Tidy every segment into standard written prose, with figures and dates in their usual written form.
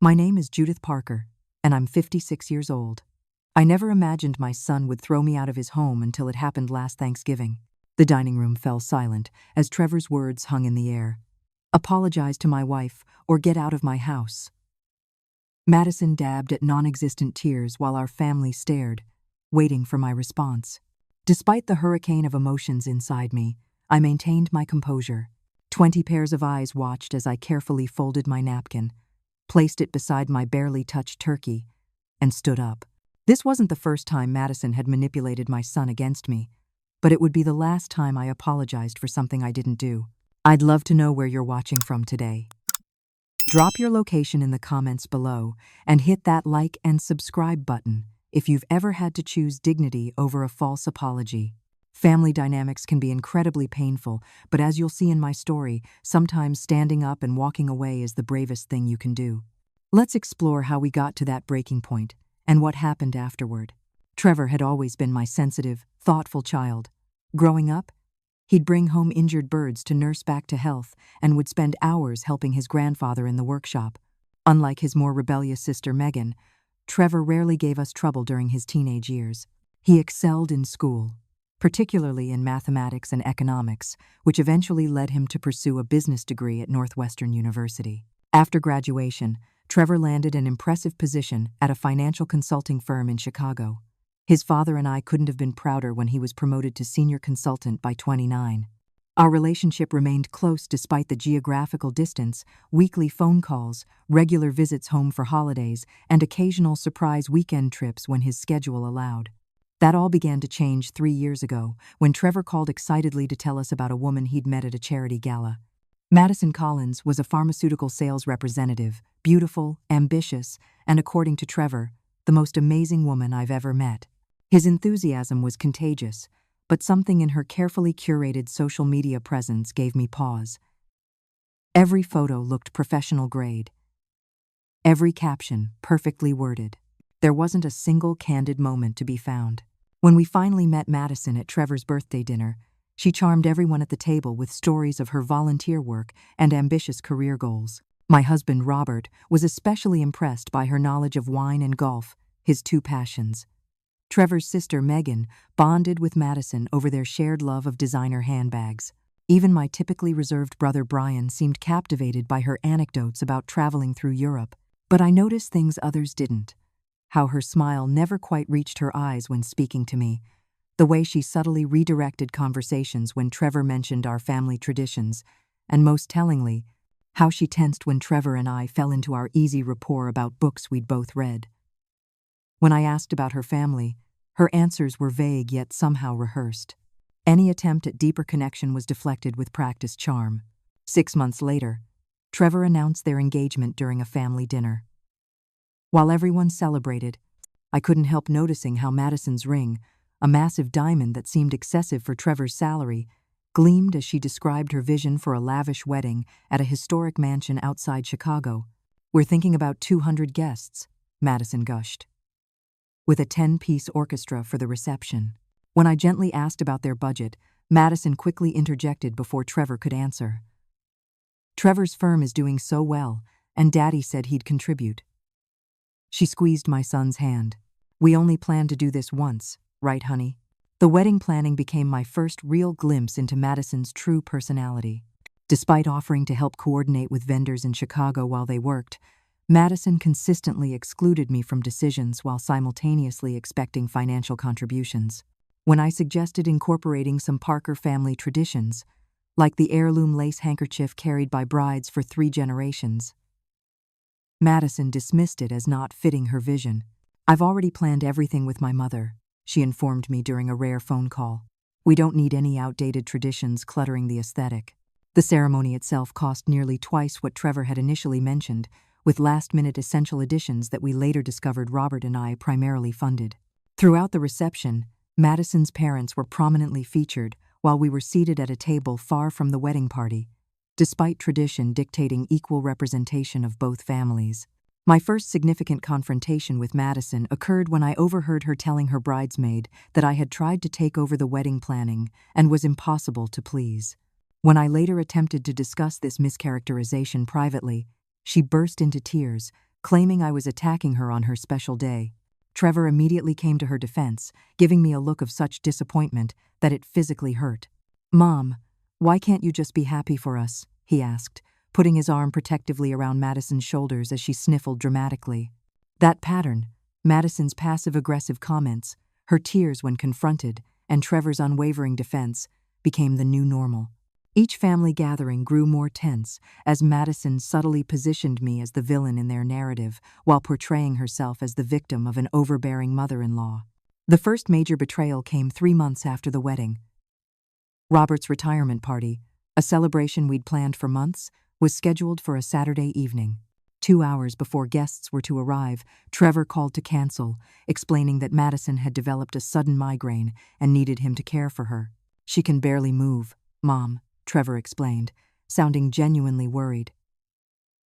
My name is Judith Parker, and I'm 56 years old. I never imagined my son would throw me out of his home until it happened last Thanksgiving. The dining room fell silent as Trevor's words hung in the air. Apologize to my wife or get out of my house. Madison dabbed at non-existent tears while our family stared, waiting for my response. Despite the hurricane of emotions inside me, I maintained my composure. 20 pairs of eyes watched as I carefully folded my napkin, placed it beside my barely touched turkey, and stood up. This wasn't the first time Madison had manipulated my son against me, but it would be the last time I apologized for something I didn't do. I'd love to know where you're watching from today. Drop your location in the comments below and hit that like and subscribe button if you've ever had to choose dignity over a false apology. Family dynamics can be incredibly painful, but as you'll see in my story, sometimes standing up and walking away is the bravest thing you can do. Let's explore how we got to that breaking point and what happened afterward. Trevor had always been my sensitive, thoughtful child. Growing up, he'd bring home injured birds to nurse back to health and would spend hours helping his grandfather in the workshop. Unlike his more rebellious sister Megan, Trevor rarely gave us trouble during his teenage years. He excelled in school, particularly in mathematics and economics, which eventually led him to pursue a business degree at Northwestern University. After graduation, Trevor landed an impressive position at a financial consulting firm in Chicago. His father and I couldn't have been prouder when he was promoted to senior consultant by 29. Our relationship remained close despite the geographical distance, weekly phone calls, regular visits home for holidays, and occasional surprise weekend trips when his schedule allowed. That all began to change 3 years ago, when Trevor called excitedly to tell us about a woman he'd met at a charity gala. Madison Collins was a pharmaceutical sales representative, beautiful, ambitious, and according to Trevor, the most amazing woman I've ever met. His enthusiasm was contagious, but something in her carefully curated social media presence gave me pause. Every photo looked professional grade. Every caption perfectly worded. There wasn't a single candid moment to be found. When we finally met Madison at Trevor's birthday dinner, she charmed everyone at the table with stories of her volunteer work and ambitious career goals. My husband, Robert, was especially impressed by her knowledge of wine and golf, his two passions. Trevor's sister, Megan, bonded with Madison over their shared love of designer handbags. Even my typically reserved brother, Brian, seemed captivated by her anecdotes about traveling through Europe. But I noticed things others didn't. How her smile never quite reached her eyes when speaking to me. The way she subtly redirected conversations when Trevor mentioned our family traditions. And most tellingly, how she tensed when Trevor and I fell into our easy rapport about books we'd both read. When I asked about her family, her answers were vague yet somehow rehearsed. Any attempt at deeper connection was deflected with practiced charm. 6 months later, Trevor announced their engagement during a family dinner. While everyone celebrated, I couldn't help noticing how Madison's ring, a massive diamond that seemed excessive for Trevor's salary, gleamed as she described her vision for a lavish wedding at a historic mansion outside Chicago. "We're thinking about 200 guests," Madison gushed, with a 10-piece orchestra for the reception. When I gently asked about their budget, Madison quickly interjected before Trevor could answer. "Trevor's firm is doing so well, and Daddy said he'd contribute." She squeezed my son's hand. "We only planned to do this once, right, honey?" The wedding planning became my first real glimpse into Madison's true personality. Despite offering to help coordinate with vendors in Chicago while they worked, Madison consistently excluded me from decisions while simultaneously expecting financial contributions. When I suggested incorporating some Parker family traditions, like the heirloom lace handkerchief carried by brides for 3 generations, Madison dismissed it as not fitting her vision. "I've already planned everything with my mother," she informed me during a rare phone call. "We don't need any outdated traditions cluttering the aesthetic." The ceremony itself cost nearly twice what Trevor had initially mentioned, with last-minute essential additions that we later discovered Robert and I primarily funded. Throughout the reception, Madison's parents were prominently featured while we were seated at a table far from the wedding party, despite tradition dictating equal representation of both families. My first significant confrontation with Madison occurred when I overheard her telling her bridesmaid that I had tried to take over the wedding planning and was impossible to please. When I later attempted to discuss this mischaracterization privately, she burst into tears, claiming I was attacking her on her special day. Trevor immediately came to her defense, giving me a look of such disappointment that it physically hurt. "Mom, why can't you just be happy for us?" he asked, putting his arm protectively around Madison's shoulders as she sniffled dramatically. That pattern, Madison's passive-aggressive comments, her tears when confronted, and Trevor's unwavering defense, became the new normal. Each family gathering grew more tense as Madison subtly positioned me as the villain in their narrative while portraying herself as the victim of an overbearing mother-in-law. The first major betrayal came 3 months after the wedding. Robert's retirement party, a celebration we'd planned for months, was scheduled for a Saturday evening. 2 hours before guests were to arrive, Trevor called to cancel, explaining that Madison had developed a sudden migraine and needed him to care for her. "She can barely move, Mom," Trevor explained, sounding genuinely worried.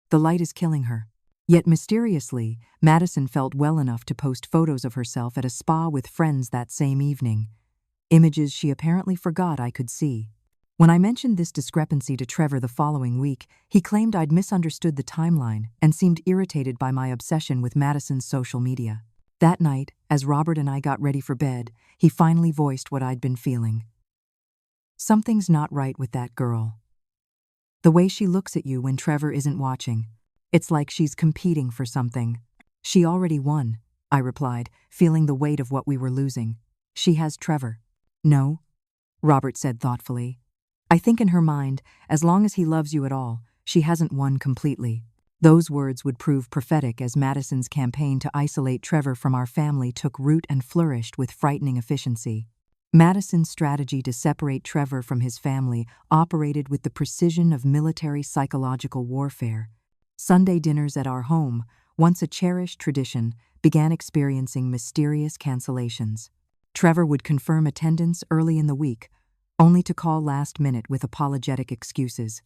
"The light is killing her." Yet mysteriously, Madison felt well enough to post photos of herself at a spa with friends that same evening. Images she apparently forgot I could see. When I mentioned this discrepancy to Trevor the following week, he claimed I'd misunderstood the timeline and seemed irritated by my obsession with Madison's social media. That night, as Robert and I got ready for bed, he finally voiced what I'd been feeling. "Something's not right with that girl. The way she looks at you when Trevor isn't watching. It's like she's competing for something." "She already won," I replied, feeling the weight of what we were losing. "She has Trevor." "No," Robert said thoughtfully. "I think in her mind, as long as he loves you at all, she hasn't won completely." Those words would prove prophetic as Madison's campaign to isolate Trevor from our family took root and flourished with frightening efficiency. Madison's strategy to separate Trevor from his family operated with the precision of military psychological warfare. Sunday dinners at our home, once a cherished tradition, began experiencing mysterious cancellations. Trevor would confirm attendance early in the week, only to call last minute with apologetic excuses.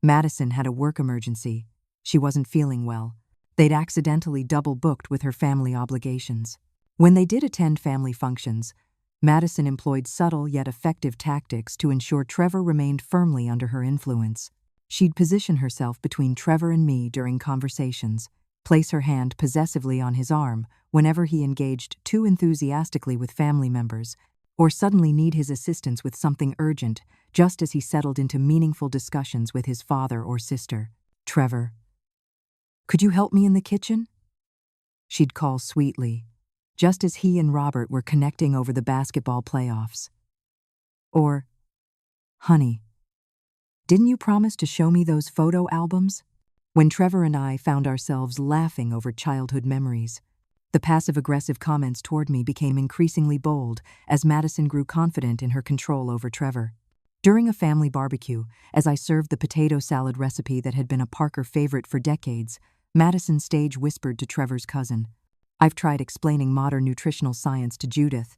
Madison had a work emergency. She wasn't feeling well. They'd accidentally double-booked with her family obligations. When they did attend family functions, Madison employed subtle yet effective tactics to ensure Trevor remained firmly under her influence. She'd position herself between Trevor and me during conversations, place her hand possessively on his arm whenever he engaged too enthusiastically with family members, or suddenly need his assistance with something urgent just as he settled into meaningful discussions with his father or sister. "Trevor, could you help me in the kitchen?" she'd call sweetly, just as he and Robert were connecting over the basketball playoffs. Or, "Honey, didn't you promise to show me those photo albums?" When Trevor and I found ourselves laughing over childhood memories, the passive-aggressive comments toward me became increasingly bold as Madison grew confident in her control over Trevor. During a family barbecue, as I served the potato salad recipe that had been a Parker favorite for decades, Madison stage whispered to Trevor's cousin, "I've tried explaining modern nutritional science to Judith,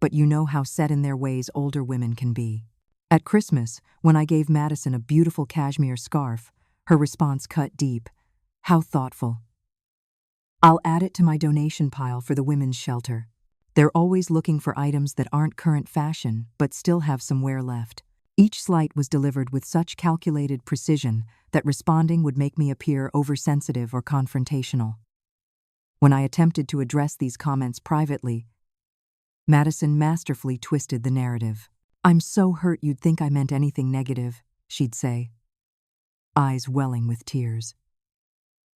but you know how set in their ways older women can be." At Christmas, when I gave Madison a beautiful cashmere scarf, her response cut deep. "How thoughtful. I'll add it to my donation pile for the women's shelter. They're always looking for items that aren't current fashion but still have some wear left." Each slight was delivered with such calculated precision that responding would make me appear oversensitive or confrontational. When I attempted to address these comments privately, Madison masterfully twisted the narrative. "I'm so hurt you'd think I meant anything negative," she'd say, eyes welling with tears.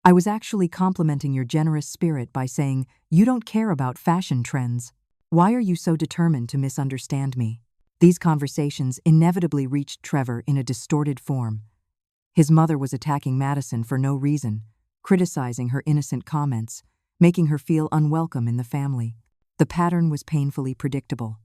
"I was actually complimenting your generous spirit by saying, you don't care about fashion trends. Why are you so determined to misunderstand me?" These conversations inevitably reached Trevor in a distorted form. His mother was attacking Madison for no reason, criticizing her innocent comments, making her feel unwelcome in the family. The pattern was painfully predictable.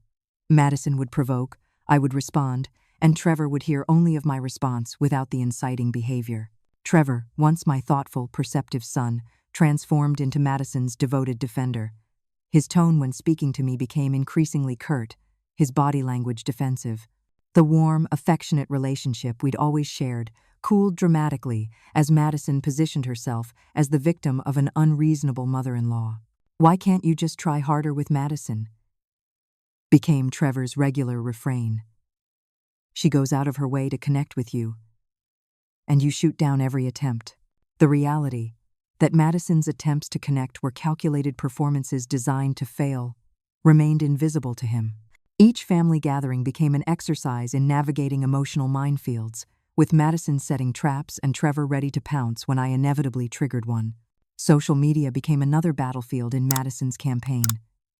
Madison would provoke, I would respond, and Trevor would hear only of my response without the inciting behavior. Trevor, once my thoughtful, perceptive son, transformed into Madison's devoted defender. His tone when speaking to me became increasingly curt, his body language defensive. The warm, affectionate relationship we'd always shared cooled dramatically as Madison positioned herself as the victim of an unreasonable mother-in-law. "Why can't you just try harder with Madison?" became Trevor's regular refrain. "She goes out of her way to connect with you, and you shoot down every attempt." The reality, that Madison's attempts to connect were calculated performances designed to fail, remained invisible to him. Each family gathering became an exercise in navigating emotional minefields, with Madison setting traps and Trevor ready to pounce when I inevitably triggered one. Social media became another battlefield in Madison's campaign.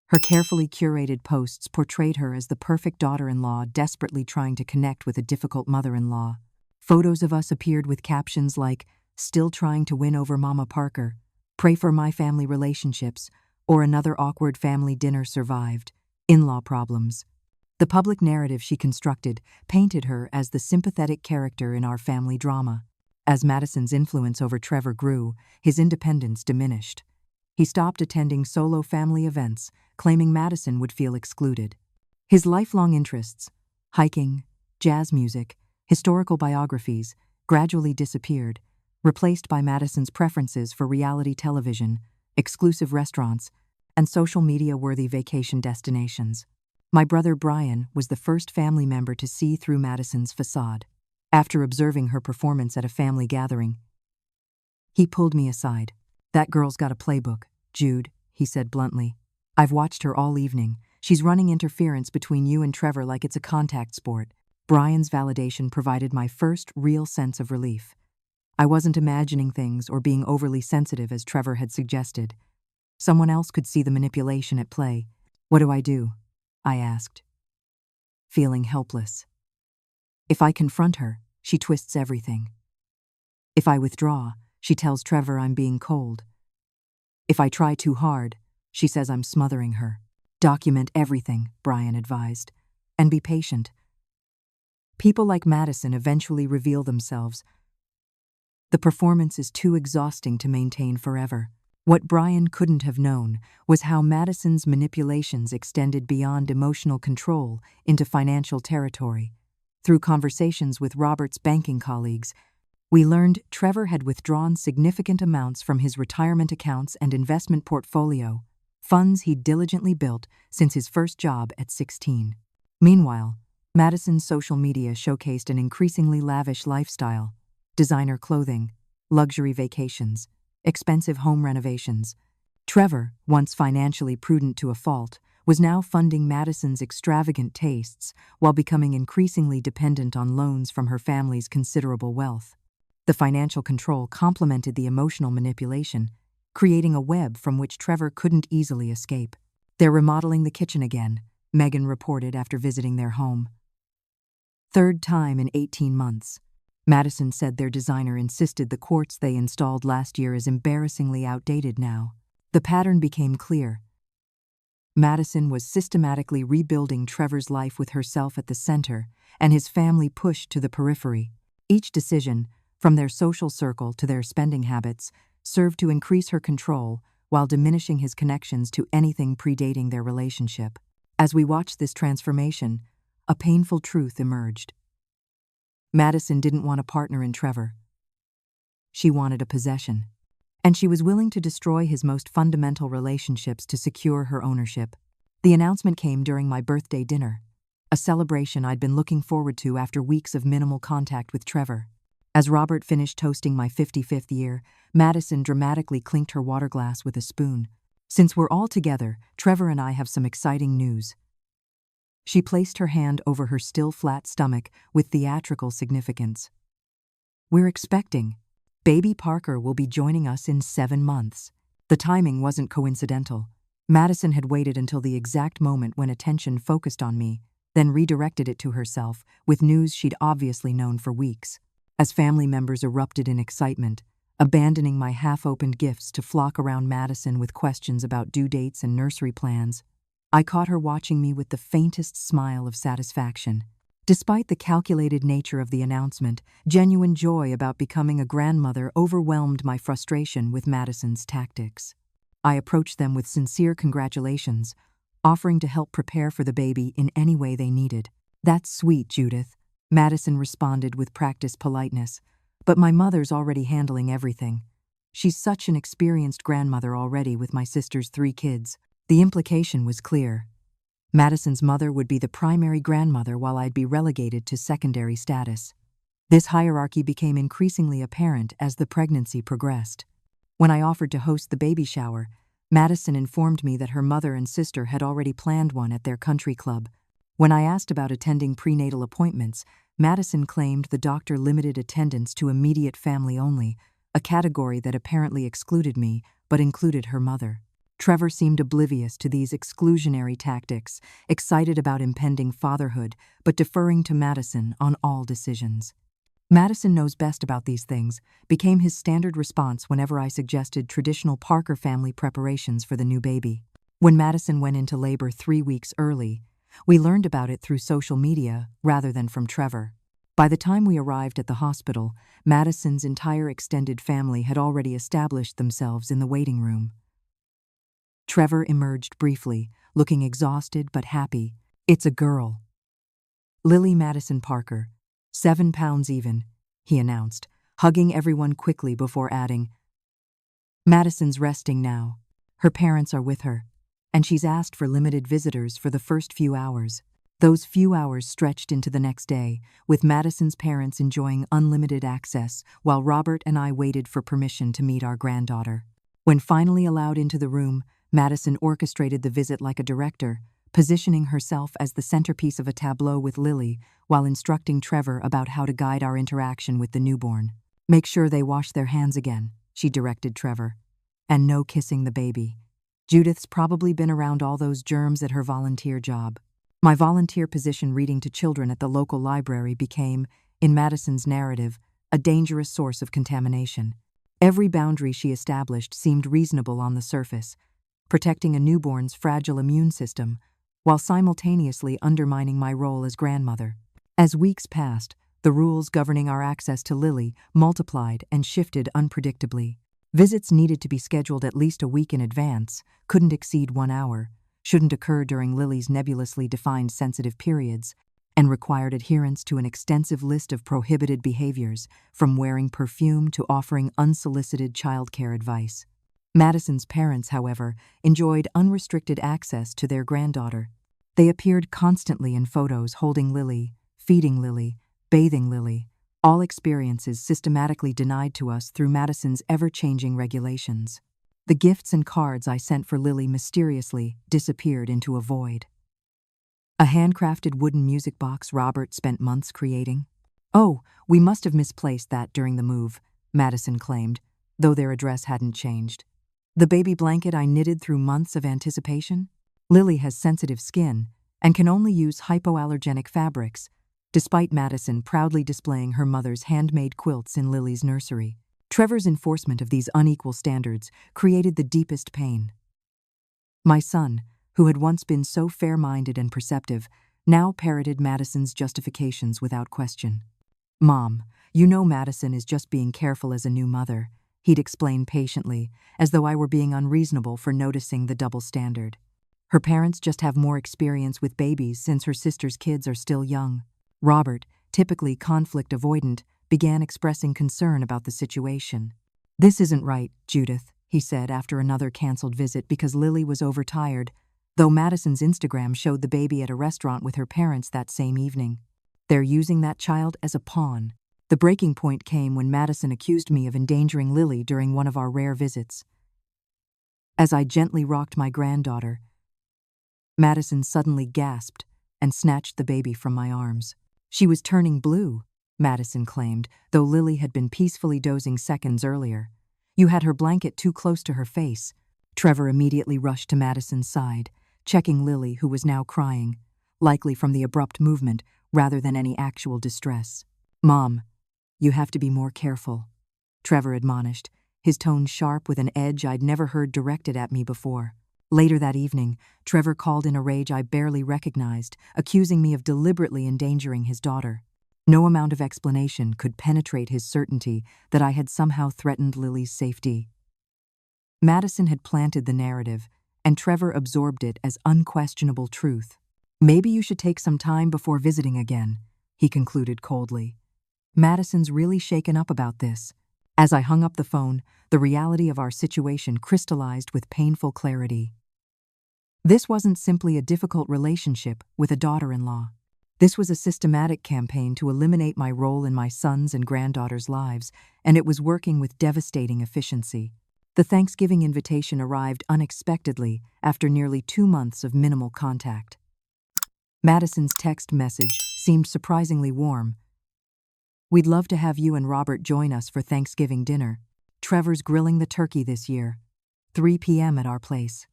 Her carefully curated posts portrayed her as the perfect daughter-in-law desperately trying to connect with a difficult mother-in-law. Photos of us appeared with captions like, "Still trying to win over Mama Parker," "Pray for my family relationships," or "Another awkward family dinner survived," "In-law problems." The public narrative she constructed painted her as the sympathetic character in our family drama. As Madison's influence over Trevor grew, his independence diminished. He stopped attending solo family events, claiming Madison would feel excluded. His lifelong interests, hiking, jazz music, historical biographies, gradually disappeared, replaced by Madison's preferences for reality television, exclusive restaurants, and social media-worthy vacation destinations. My brother Brian was the first family member to see through Madison's facade. After observing her performance at a family gathering, he pulled me aside. "That girl's got a playbook, Jude," he said bluntly. "I've watched her all evening. She's running interference between you and Trevor like it's a contact sport." Brian's validation provided my first real sense of relief. I wasn't imagining things or being overly sensitive as Trevor had suggested. Someone else could see the manipulation at play. "What do I do?" I asked, feeling helpless. "If I confront her, she twists everything. If I withdraw, she tells Trevor I'm being cold. If I try too hard, she says I'm smothering her." "Document everything," Brian advised, "and be patient. People like Madison eventually reveal themselves. The performance is too exhausting to maintain forever." What Brian couldn't have known was how Madison's manipulations extended beyond emotional control into financial territory. Through conversations with Robert's banking colleagues, we learned Trevor had withdrawn significant amounts from his retirement accounts and investment portfolio, funds he'd diligently built since his first job at 16. Meanwhile, Madison's social media showcased an increasingly lavish lifestyle: designer clothing, luxury vacations, expensive home renovations. Trevor, once financially prudent to a fault, was now funding Madison's extravagant tastes while becoming increasingly dependent on loans from her family's considerable wealth. The financial control complemented the emotional manipulation, creating a web from which Trevor couldn't easily escape. "They're remodeling the kitchen again," Megan reported after visiting their home. "Third time in 18 months. Madison said their designer insisted the quartz they installed last year is embarrassingly outdated now." The pattern became clear. Madison was systematically rebuilding Trevor's life with herself at the center and his family pushed to the periphery. Each decision, from their social circle to their spending habits, served to increase her control while diminishing his connections to anything predating their relationship. As we watched this transformation, a painful truth emerged. Madison didn't want a partner in Trevor. She wanted a possession. And she was willing to destroy his most fundamental relationships to secure her ownership. The announcement came during my birthday dinner, a celebration I'd been looking forward to after weeks of minimal contact with Trevor. As Robert finished toasting my 55th year, Madison dramatically clinked her water glass with a spoon. "Since we're all together, Trevor and I have some exciting news." She placed her hand over her still flat stomach with theatrical significance. "We're expecting. Baby Parker will be joining us in 7 months." The timing wasn't coincidental. Madison had waited until the exact moment when attention focused on me, then redirected it to herself with news she'd obviously known for weeks. As family members erupted in excitement, abandoning my half-opened gifts to flock around Madison with questions about due dates and nursery plans, I caught her watching me with the faintest smile of satisfaction. Despite the calculated nature of the announcement, genuine joy about becoming a grandmother overwhelmed my frustration with Madison's tactics. I approached them with sincere congratulations, offering to help prepare for the baby in any way they needed. "That's sweet, Judith," Madison responded with practiced politeness, "but my mother's already handling everything. She's such an experienced grandmother already with my sister's 3 kids." The implication was clear. Madison's mother would be the primary grandmother while I'd be relegated to secondary status. This hierarchy became increasingly apparent as the pregnancy progressed. When I offered to host the baby shower, Madison informed me that her mother and sister had already planned one at their country club. When I asked about attending prenatal appointments, Madison claimed the doctor limited attendance to immediate family only, a category that apparently excluded me but included her mother. Trevor seemed oblivious to these exclusionary tactics, excited about impending fatherhood, but deferring to Madison on all decisions. "Madison knows best about these things," became his standard response whenever I suggested traditional Parker family preparations for the new baby. When Madison went into labor 3 weeks early, we learned about it through social media rather than from Trevor. By the time we arrived at the hospital, Madison's entire extended family had already established themselves in the waiting room. Trevor emerged briefly, looking exhausted but happy. "It's a girl. Lily Madison Parker, 7 pounds even," he announced, hugging everyone quickly before adding, "Madison's resting now. Her parents are with her, and she's asked for limited visitors for the first few hours." Those few hours stretched into the next day, with Madison's parents enjoying unlimited access while Robert and I waited for permission to meet our granddaughter. When finally allowed into the room, Madison orchestrated the visit like a director, positioning herself as the centerpiece of a tableau with Lily while instructing Trevor about how to guide our interaction with the newborn. "Make sure they wash their hands again," she directed Trevor. "And no kissing the baby. Judith's probably been around all those germs at her volunteer job." My volunteer position reading to children at the local library became, in Madison's narrative, a dangerous source of contamination. Every boundary she established seemed reasonable on the surface, protecting a newborn's fragile immune system, while simultaneously undermining my role as grandmother. As weeks passed, the rules governing our access to Lily multiplied and shifted unpredictably. Visits needed to be scheduled at least a week in advance, couldn't exceed 1 hour, shouldn't occur during Lily's nebulously defined sensitive periods, and required adherence to an extensive list of prohibited behaviors, from wearing perfume to offering unsolicited childcare advice. Madison's parents, however, enjoyed unrestricted access to their granddaughter. They appeared constantly in photos holding Lily, feeding Lily, bathing Lily, all experiences systematically denied to us through Madison's ever-changing regulations. The gifts and cards I sent for Lily mysteriously disappeared into a void. A handcrafted wooden music box Robert spent months creating. "Oh, we must have misplaced that during the move," Madison claimed, though their address hadn't changed. "The baby blanket I knitted through months of anticipation? Lily has sensitive skin and can only use hypoallergenic fabrics, despite Madison proudly displaying her mother's handmade quilts in Lily's nursery. Trevor's enforcement of these unequal standards created the deepest pain. My son, who had once been so fair-minded and perceptive, now parroted Madison's justifications without question. "Mom, you know Madison is just being careful as a new mother," he'd explain patiently, as though I were being unreasonable for noticing the double standard. "Her parents just have more experience with babies since her sister's kids are still young." Robert, typically conflict avoidant, began expressing concern about the situation. "This isn't right, Judith," he said after another canceled visit because Lily was overtired, though Madison's Instagram showed the baby at a restaurant with her parents that same evening. "They're using that child as a pawn." The breaking point came when Madison accused me of endangering Lily during one of our rare visits. As I gently rocked my granddaughter, Madison suddenly gasped and snatched the baby from my arms. "She was turning blue," Madison claimed, though Lily had been peacefully dozing seconds earlier. "You had her blanket too close to her face." Trevor immediately rushed to Madison's side, checking Lily, who was now crying, likely from the abrupt movement rather than any actual distress. "Mom, you have to be more careful," Trevor admonished, his tone sharp with an edge I'd never heard directed at me before. Later that evening, Trevor called in a rage I barely recognized, accusing me of deliberately endangering his daughter. No amount of explanation could penetrate his certainty that I had somehow threatened Lily's safety. Madison had planted the narrative, and Trevor absorbed it as unquestionable truth. "Maybe you should take some time before visiting again," he concluded coldly. "Madison's really shaken up about this." As I hung up the phone, the reality of our situation crystallized with painful clarity. This wasn't simply a difficult relationship with a daughter-in-law. This was a systematic campaign to eliminate my role in my son's and granddaughter's lives, and it was working with devastating efficiency. The Thanksgiving invitation arrived unexpectedly after nearly 2 months of minimal contact. Madison's text message seemed surprisingly warm. "We'd love to have you and Robert join us for Thanksgiving dinner. Trevor's grilling the turkey this year. 3 p.m. at our place."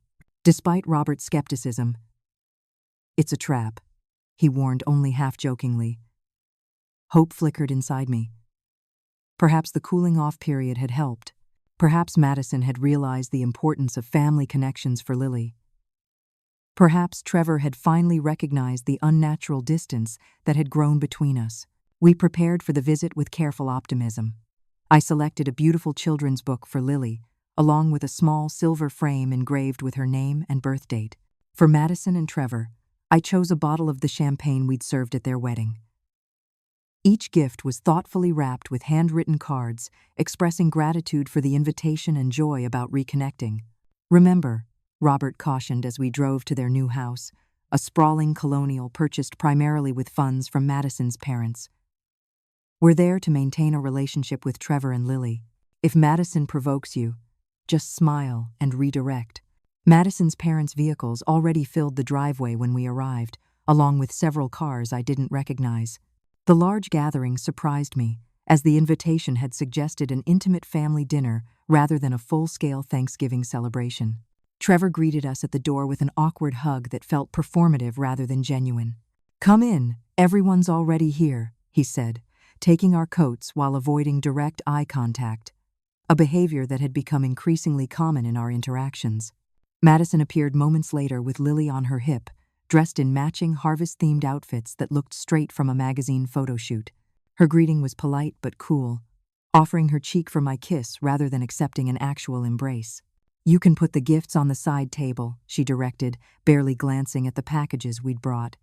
Despite Robert's skepticism, "It's a trap," he warned only half-jokingly. Hope flickered inside me. Perhaps the cooling-off period had helped. Perhaps Madison had realized the importance of family connections for Lily. Perhaps Trevor had finally recognized the unnatural distance that had grown between us. We prepared for the visit with careful optimism. I selected a beautiful children's book for Lily, along with a small silver frame engraved with her name and birth date. For Madison and Trevor, I chose a bottle of the champagne we'd served at their wedding. Each gift was thoughtfully wrapped with handwritten cards expressing gratitude for the invitation and joy about reconnecting. "Remember," Robert cautioned as we drove to their new house, a sprawling colonial purchased primarily with funds from Madison's parents. "We're there to maintain a relationship with Trevor and Lily. If Madison provokes you, just smile and redirect." Madison's parents' vehicles already filled the driveway when we arrived, along with several cars I didn't recognize. The large gathering surprised me, as the invitation had suggested an intimate family dinner rather than a full-scale Thanksgiving celebration. Trevor greeted us at the door with an awkward hug that felt performative rather than genuine. "Come in, everyone's already here," he said, taking our coats while avoiding direct eye contact, a behavior that had become increasingly common in our interactions. Madison appeared moments later with Lily on her hip, dressed in matching harvest-themed outfits that looked straight from a magazine photo shoot. Her greeting was polite but cool, offering her cheek for my kiss rather than accepting an actual embrace. "You can put the gifts on the side table," she directed, barely glancing at the packages we'd brought.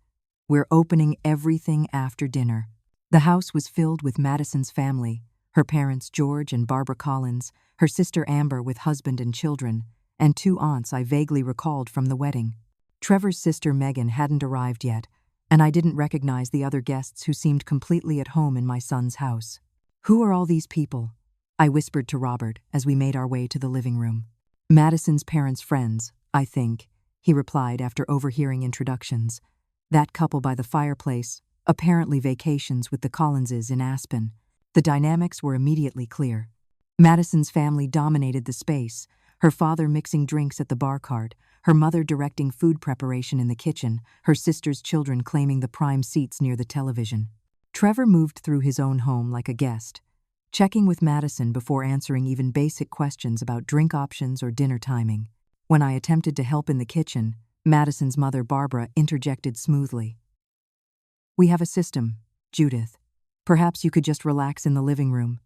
"We're opening everything after dinner." The house was filled with Madison's family, her parents George and Barbara Collins, her sister Amber with husband and children, and 2 aunts I vaguely recalled from the wedding. Trevor's sister Megan hadn't arrived yet, and I didn't recognize the other guests who seemed completely at home in my son's house. "Who are all these people?" I whispered to Robert as we made our way to the living room. "Madison's parents' friends, I think," he replied after overhearing introductions. "That couple by the fireplace, apparently vacations with the Collinses in Aspen." The dynamics were immediately clear. Madison's family dominated the space, her father mixing drinks at the bar cart, her mother directing food preparation in the kitchen, her sister's children claiming the prime seats near the television. Trevor moved through his own home like a guest, checking with Madison before answering even basic questions about drink options or dinner timing. When I attempted to help in the kitchen, Madison's mother Barbara interjected smoothly. "We have a system, Judith. Perhaps you could just relax in the living room.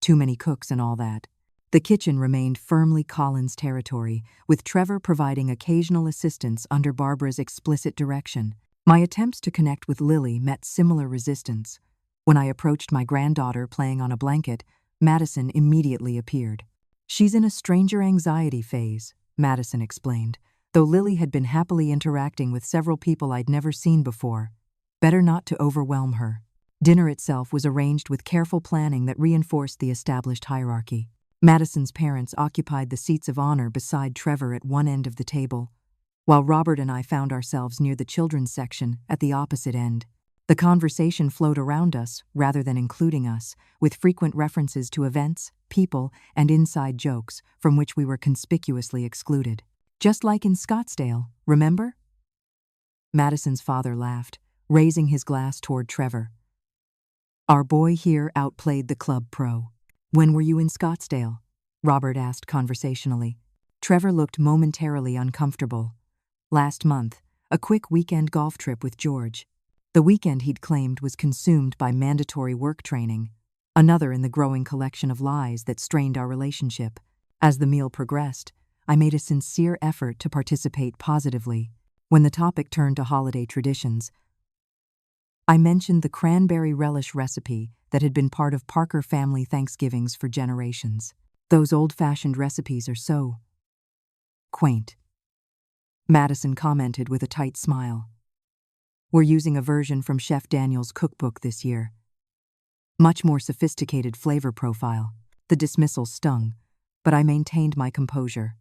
Too many cooks and all that." The kitchen remained firmly Collins' territory, with Trevor providing occasional assistance under Barbara's explicit direction. My attempts to connect with Lily met similar resistance. When I approached my granddaughter playing on a blanket, Madison immediately appeared. "She's in a stranger anxiety phase," Madison explained, though Lily had been happily interacting with several people I'd never seen before. Better not to overwhelm her. Dinner itself was arranged with careful planning that reinforced the established hierarchy. Madison's parents occupied the seats of honor beside Trevor at one end of the table, while Robert and I found ourselves near the children's section at the opposite end. The conversation flowed around us rather than including us, with frequent references to events, people, and inside jokes from which we were conspicuously excluded. "Just like in Scottsdale, remember?" Madison's father laughed, raising his glass toward Trevor. "Our boy here outplayed the club pro." "When were you in Scottsdale?" Robert asked conversationally. Trevor looked momentarily uncomfortable. "Last month, a quick weekend golf trip with George." The weekend he'd claimed was consumed by mandatory work training, another in the growing collection of lies that strained our relationship. As the meal progressed, I made a sincere effort to participate positively. When the topic turned to holiday traditions, I mentioned the cranberry relish recipe that had been part of Parker family Thanksgivings for generations. "Those old-fashioned recipes are so quaint," Madison commented with a tight smile. "We're using a version from Chef Daniel's cookbook this year. Much more sophisticated flavor profile." The dismissal stung, but I maintained my composure.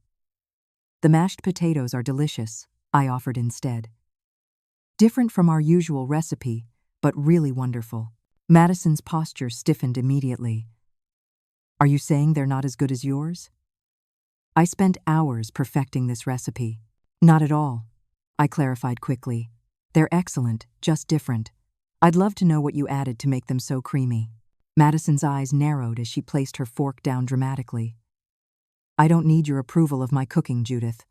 The mashed potatoes are delicious, I offered instead. Different from our usual recipe, but really wonderful. Madison's posture stiffened immediately. Are you saying they're not as good as yours? I spent hours perfecting this recipe. Not at all, I clarified quickly. They're excellent, just different. I'd love to know what you added to make them so creamy. Madison's eyes narrowed as she placed her fork down dramatically. I don't need your approval of my cooking, Judith.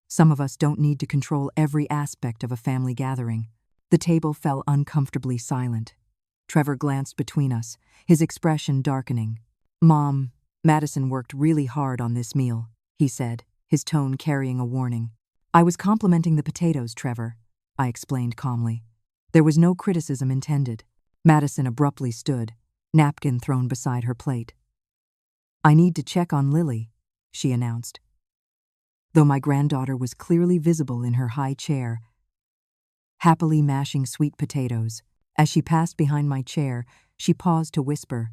Some of us don't need to control every aspect of a family gathering. The table fell uncomfortably silent. Trevor glanced between us, his expression darkening. Mom, Madison worked really hard on this meal, he said, his tone carrying a warning. I was complimenting the potatoes, Trevor, I explained calmly. There was no criticism intended. Madison abruptly stood, napkin thrown beside her plate. I need to check on Lily, she announced. Though my granddaughter was clearly visible in her high chair, happily mashing sweet potatoes. As she passed behind my chair, she paused to whisper,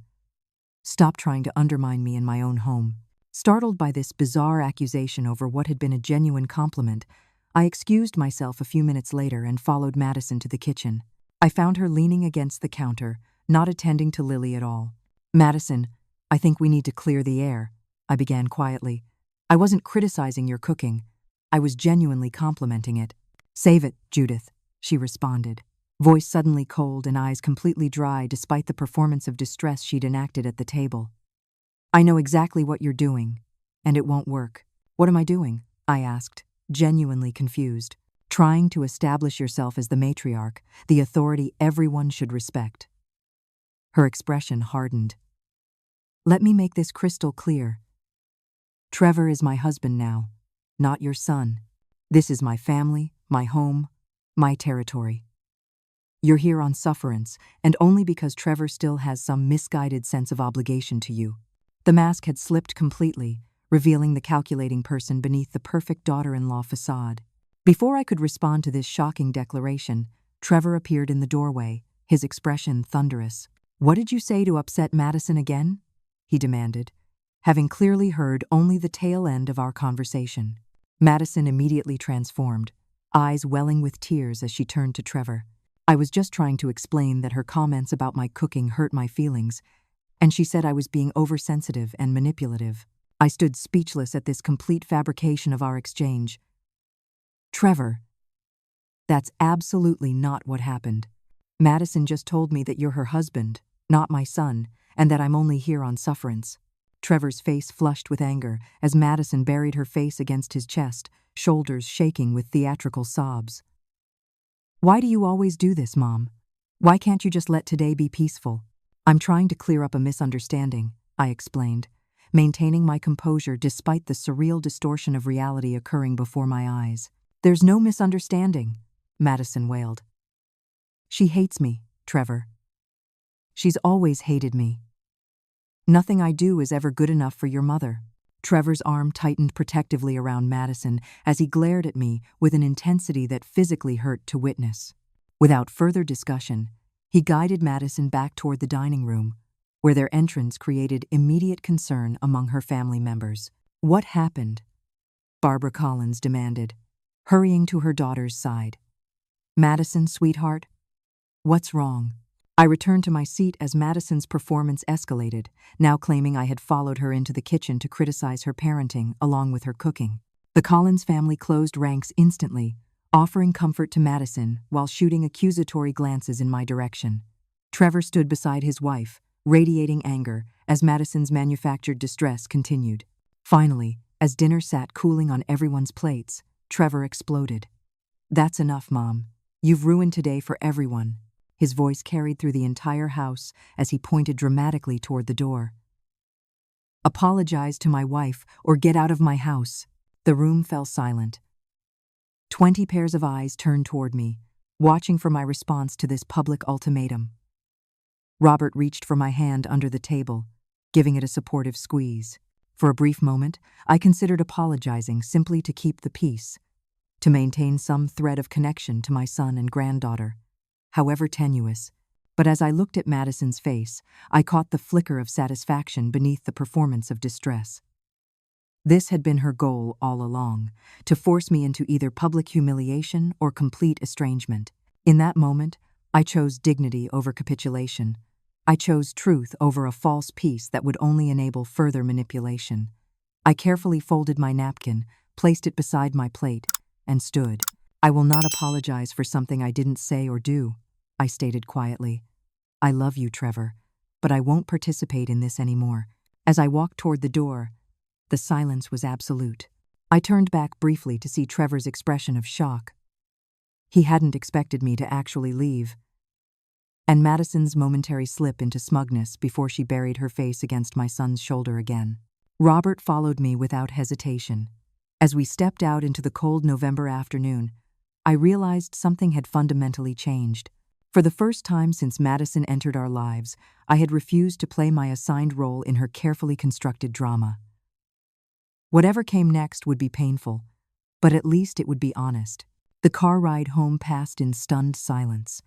"Stop trying to undermine me in my own home." Startled by this bizarre accusation over what had been a genuine compliment, I excused myself a few minutes later and followed Madison to the kitchen. I found her leaning against the counter, not attending to Lily at all. Madison, I think we need to clear the air, I began quietly. I wasn't criticizing your cooking. I was genuinely complimenting it. Save it, Judith, she responded, voice suddenly cold and eyes completely dry despite the performance of distress she'd enacted at the table. I know exactly what you're doing, and it won't work. What am I doing? I asked, genuinely confused. Trying to establish yourself as the matriarch, the authority everyone should respect. Her expression hardened. Let me make this crystal clear. Trevor is my husband now, not your son. This is my family, my home, my territory. You're here on sufferance, and only because Trevor still has some misguided sense of obligation to you. The mask had slipped completely, revealing the calculating person beneath the perfect daughter-in-law facade. Before I could respond to this shocking declaration, Trevor appeared in the doorway, his expression thunderous. What did you say to upset Madison again? He demanded, having clearly heard only the tail end of our conversation. Madison immediately transformed, eyes welling with tears as she turned to Trevor. I was just trying to explain that her comments about my cooking hurt my feelings, and she said I was being oversensitive and manipulative. I stood speechless at this complete fabrication of our exchange. Trevor, that's absolutely not what happened. Madison just told me that you're her husband, not my son, and that I'm only here on sufferance. Trevor's face flushed with anger as Madison buried her face against his chest, shoulders shaking with theatrical sobs. Why do you always do this, Mom? Why can't you just let today be peaceful? I'm trying to clear up a misunderstanding, I explained, maintaining my composure despite the surreal distortion of reality occurring before my eyes. There's no misunderstanding, Madison wailed. She hates me, Trevor. She's always hated me. Nothing I do is ever good enough for your mother. Trevor's arm tightened protectively around Madison as he glared at me with an intensity that physically hurt to witness. Without further discussion, he guided Madison back toward the dining room, where their entrance created immediate concern among her family members. What happened? Barbara Collins demanded, hurrying to her daughter's side. Madison, sweetheart, what's wrong? I returned to my seat as Madison's performance escalated, now claiming I had followed her into the kitchen to criticize her parenting along with her cooking. The Collins family closed ranks instantly, offering comfort to Madison while shooting accusatory glances in my direction. Trevor stood beside his wife, radiating anger as Madison's manufactured distress continued. Finally, as dinner sat cooling on everyone's plates, Trevor exploded. That's enough, Mom. You've ruined today for everyone. His voice carried through the entire house as he pointed dramatically toward the door. Apologize to my wife or get out of my house. The room fell silent. 20 pairs of eyes turned toward me, watching for my response to this public ultimatum. Robert reached for my hand under the table, giving it a supportive squeeze. For a brief moment, I considered apologizing simply to keep the peace, to maintain some thread of connection to my son and granddaughter, however tenuous. But as I looked at Madison's face, I caught the flicker of satisfaction beneath the performance of distress. This had been her goal all along, to force me into either public humiliation or complete estrangement. In that moment, I chose dignity over capitulation. I chose truth over a false peace that would only enable further manipulation. I carefully folded my napkin, placed it beside my plate, and stood. "I will not apologize for something I didn't say or do," I stated quietly. "I love you, Trevor, but I won't participate in this anymore." As I walked toward the door, the silence was absolute. I turned back briefly to see Trevor's expression of shock. He hadn't expected me to actually leave. And Madison's momentary slip into smugness before she buried her face against my son's shoulder again. Robert followed me without hesitation. As we stepped out into the cold November afternoon, I realized something had fundamentally changed. For the first time since Madison entered our lives, I had refused to play my assigned role in her carefully constructed drama. Whatever came next would be painful, but at least it would be honest. The car ride home passed in stunned silence.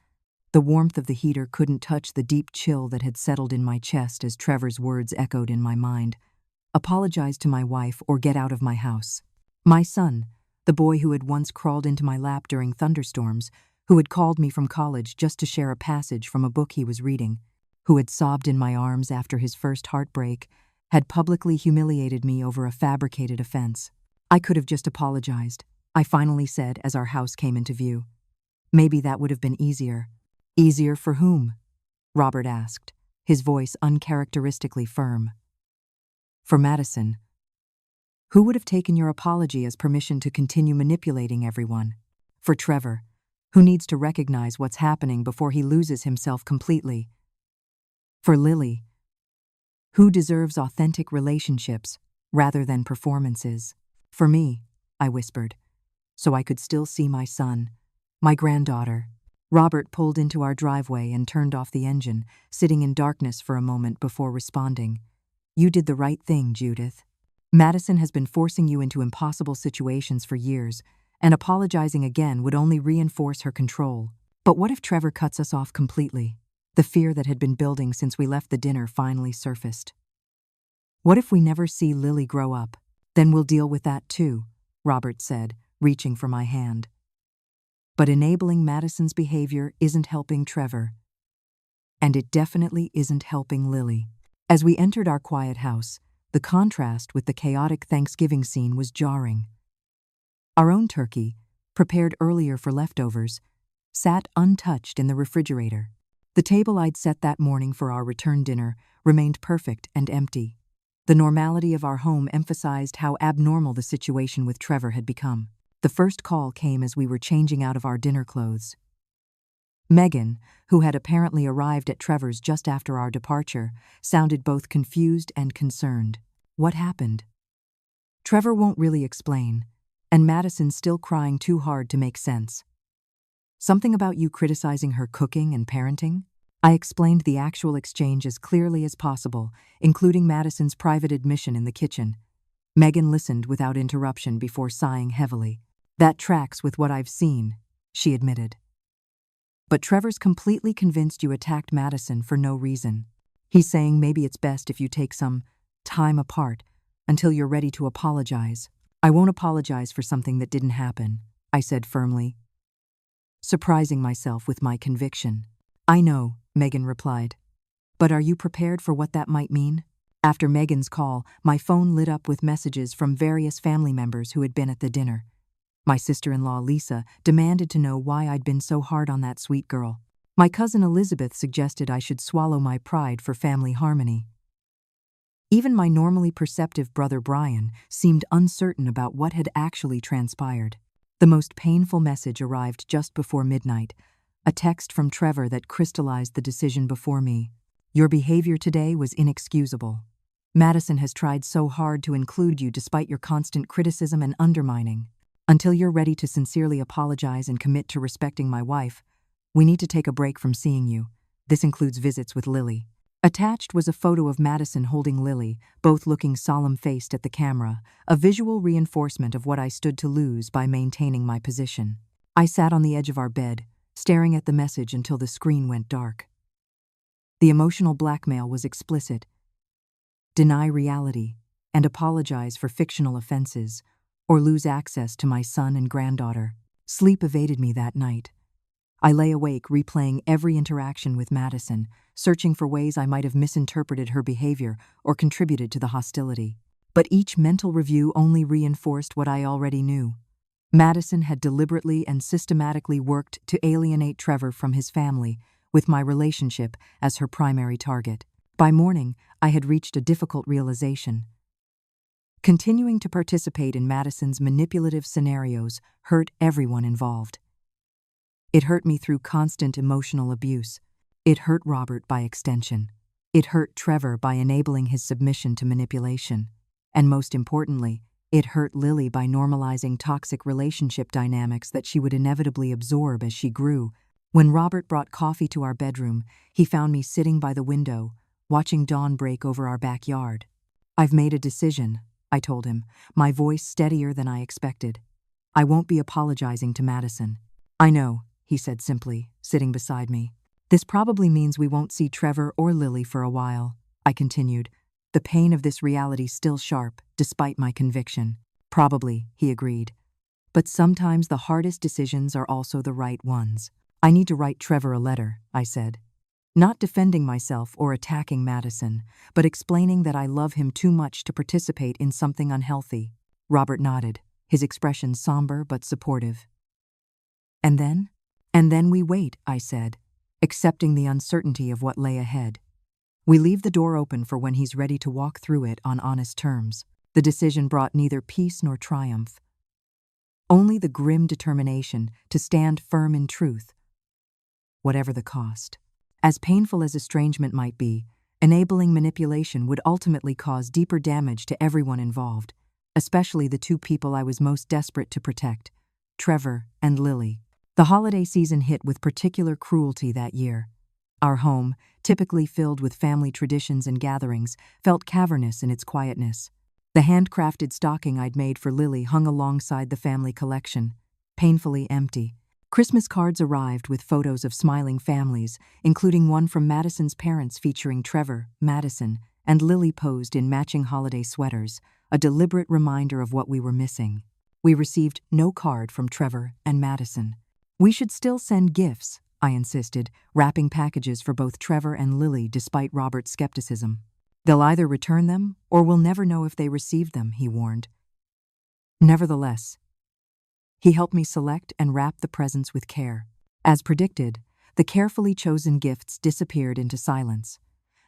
The warmth of the heater couldn't touch the deep chill that had settled in my chest as Trevor's words echoed in my mind. "Apologize to my wife or get out of my house." My son, the boy who had once crawled into my lap during thunderstorms, who had called me from college just to share a passage from a book he was reading, who had sobbed in my arms after his first heartbreak, had publicly humiliated me over a fabricated offense. "I could have just apologized," I finally said as our house came into view. "Maybe that would have been easier." "Easier for whom?" Robert asked, his voice uncharacteristically firm. "For Madison. Who would have taken your apology as permission to continue manipulating everyone? For Trevor, who needs to recognize what's happening before he loses himself completely. For Lily, who deserves authentic relationships rather than performances. For me," I whispered, so I could still see my son, my granddaughter. Robert pulled into our driveway and turned off the engine, sitting in darkness for a moment before responding. "You did the right thing, Judith. Madison has been forcing you into impossible situations for years, and apologizing again would only reinforce her control. But what if Trevor cuts us off completely?" The fear that had been building since we left the dinner finally surfaced. "What if we never see Lily grow up? Then we'll deal with that too," Robert said, reaching for my hand. "But enabling Madison's behavior isn't helping Trevor. And it definitely isn't helping Lily." As we entered our quiet house, the contrast with the chaotic Thanksgiving scene was jarring. Our own turkey, prepared earlier for leftovers, sat untouched in the refrigerator. The table I'd set that morning for our return dinner remained perfect and empty. The normality of our home emphasized how abnormal the situation with Trevor had become. The first call came as we were changing out of our dinner clothes. Megan, who had apparently arrived at Trevor's just after our departure, sounded both confused and concerned. "What happened?" "Trevor won't really explain, and Madison's still crying too hard to make sense. Something about you criticizing her cooking and parenting?" I explained the actual exchange as clearly as possible, including Madison's private admission in the kitchen. Megan listened without interruption before sighing heavily. "That tracks with what I've seen," she admitted. "But Trevor's completely convinced you attacked Madison for no reason. He's saying maybe it's best if you take some time apart until you're ready to apologize." "I won't apologize for something that didn't happen," I said firmly, surprising myself with my conviction. "I know," Megan replied. "But are you prepared for what that might mean?" After Megan's call, my phone lit up with messages from various family members who had been at the dinner. My sister-in-law, Lisa, demanded to know why I'd been so hard on that sweet girl. My cousin Elizabeth suggested I should swallow my pride for family harmony. Even my normally perceptive brother Brian seemed uncertain about what had actually transpired. The most painful message arrived just before midnight, a text from Trevor that crystallized the decision before me. "Your behavior today was inexcusable. Madison has tried so hard to include you despite your constant criticism and undermining. Until you're ready to sincerely apologize and commit to respecting my wife, we need to take a break from seeing you. This includes visits with Lily." Attached was a photo of Madison holding Lily, both looking solemn-faced at the camera, a visual reinforcement of what I stood to lose by maintaining my position. I sat on the edge of our bed, staring at the message until the screen went dark. The emotional blackmail was explicit: deny reality and apologize for fictional offenses, or lose access to my son and granddaughter. Sleep evaded me that night. I lay awake replaying every interaction with Madison, searching for ways I might have misinterpreted her behavior or contributed to the hostility. But each mental review only reinforced what I already knew. Madison had deliberately and systematically worked to alienate Trevor from his family, with my relationship as her primary target. By morning, I had reached a difficult realization. Continuing to participate in Madison's manipulative scenarios hurt everyone involved. It hurt me through constant emotional abuse. It hurt Robert by extension. It hurt Trevor by enabling his submission to manipulation. And most importantly, it hurt Lily by normalizing toxic relationship dynamics that she would inevitably absorb as she grew. When Robert brought coffee to our bedroom, he found me sitting by the window, watching dawn break over our backyard. "I've made a decision," I told him, my voice steadier than I expected. "I won't be apologizing to Madison." "I know," he said simply, sitting beside me. "This probably means we won't see Trevor or Lily for a while," I continued, the pain of this reality still sharp, despite my conviction. "Probably," he agreed. "But sometimes the hardest decisions are also the right ones." "I need to write Trevor a letter," I said. Not defending myself or attacking Madison, but explaining that I love him too much to participate in something unhealthy. Robert nodded, his expression somber but supportive. "And then?" "And then we wait," I said, accepting the uncertainty of what lay ahead. "We leave the door open for when he's ready to walk through it on honest terms." The decision brought neither peace nor triumph, only the grim determination to stand firm in truth, whatever the cost. As painful as estrangement might be, enabling manipulation would ultimately cause deeper damage to everyone involved, especially the two people I was most desperate to protect, Trevor and Lily. The holiday season hit with particular cruelty that year. Our home, typically filled with family traditions and gatherings, felt cavernous in its quietness. The handcrafted stocking I'd made for Lily hung alongside the family collection, painfully empty. Christmas cards arrived with photos of smiling families, including one from Madison's parents featuring Trevor, Madison, and Lily posed in matching holiday sweaters, a deliberate reminder of what we were missing. We received no card from Trevor and Madison. "We should still send gifts," I insisted, wrapping packages for both Trevor and Lily despite Robert's skepticism. "They'll either return them or we'll never know if they received them," he warned. Nevertheless, he helped me select and wrap the presents with care. As predicted, the carefully chosen gifts disappeared into silence.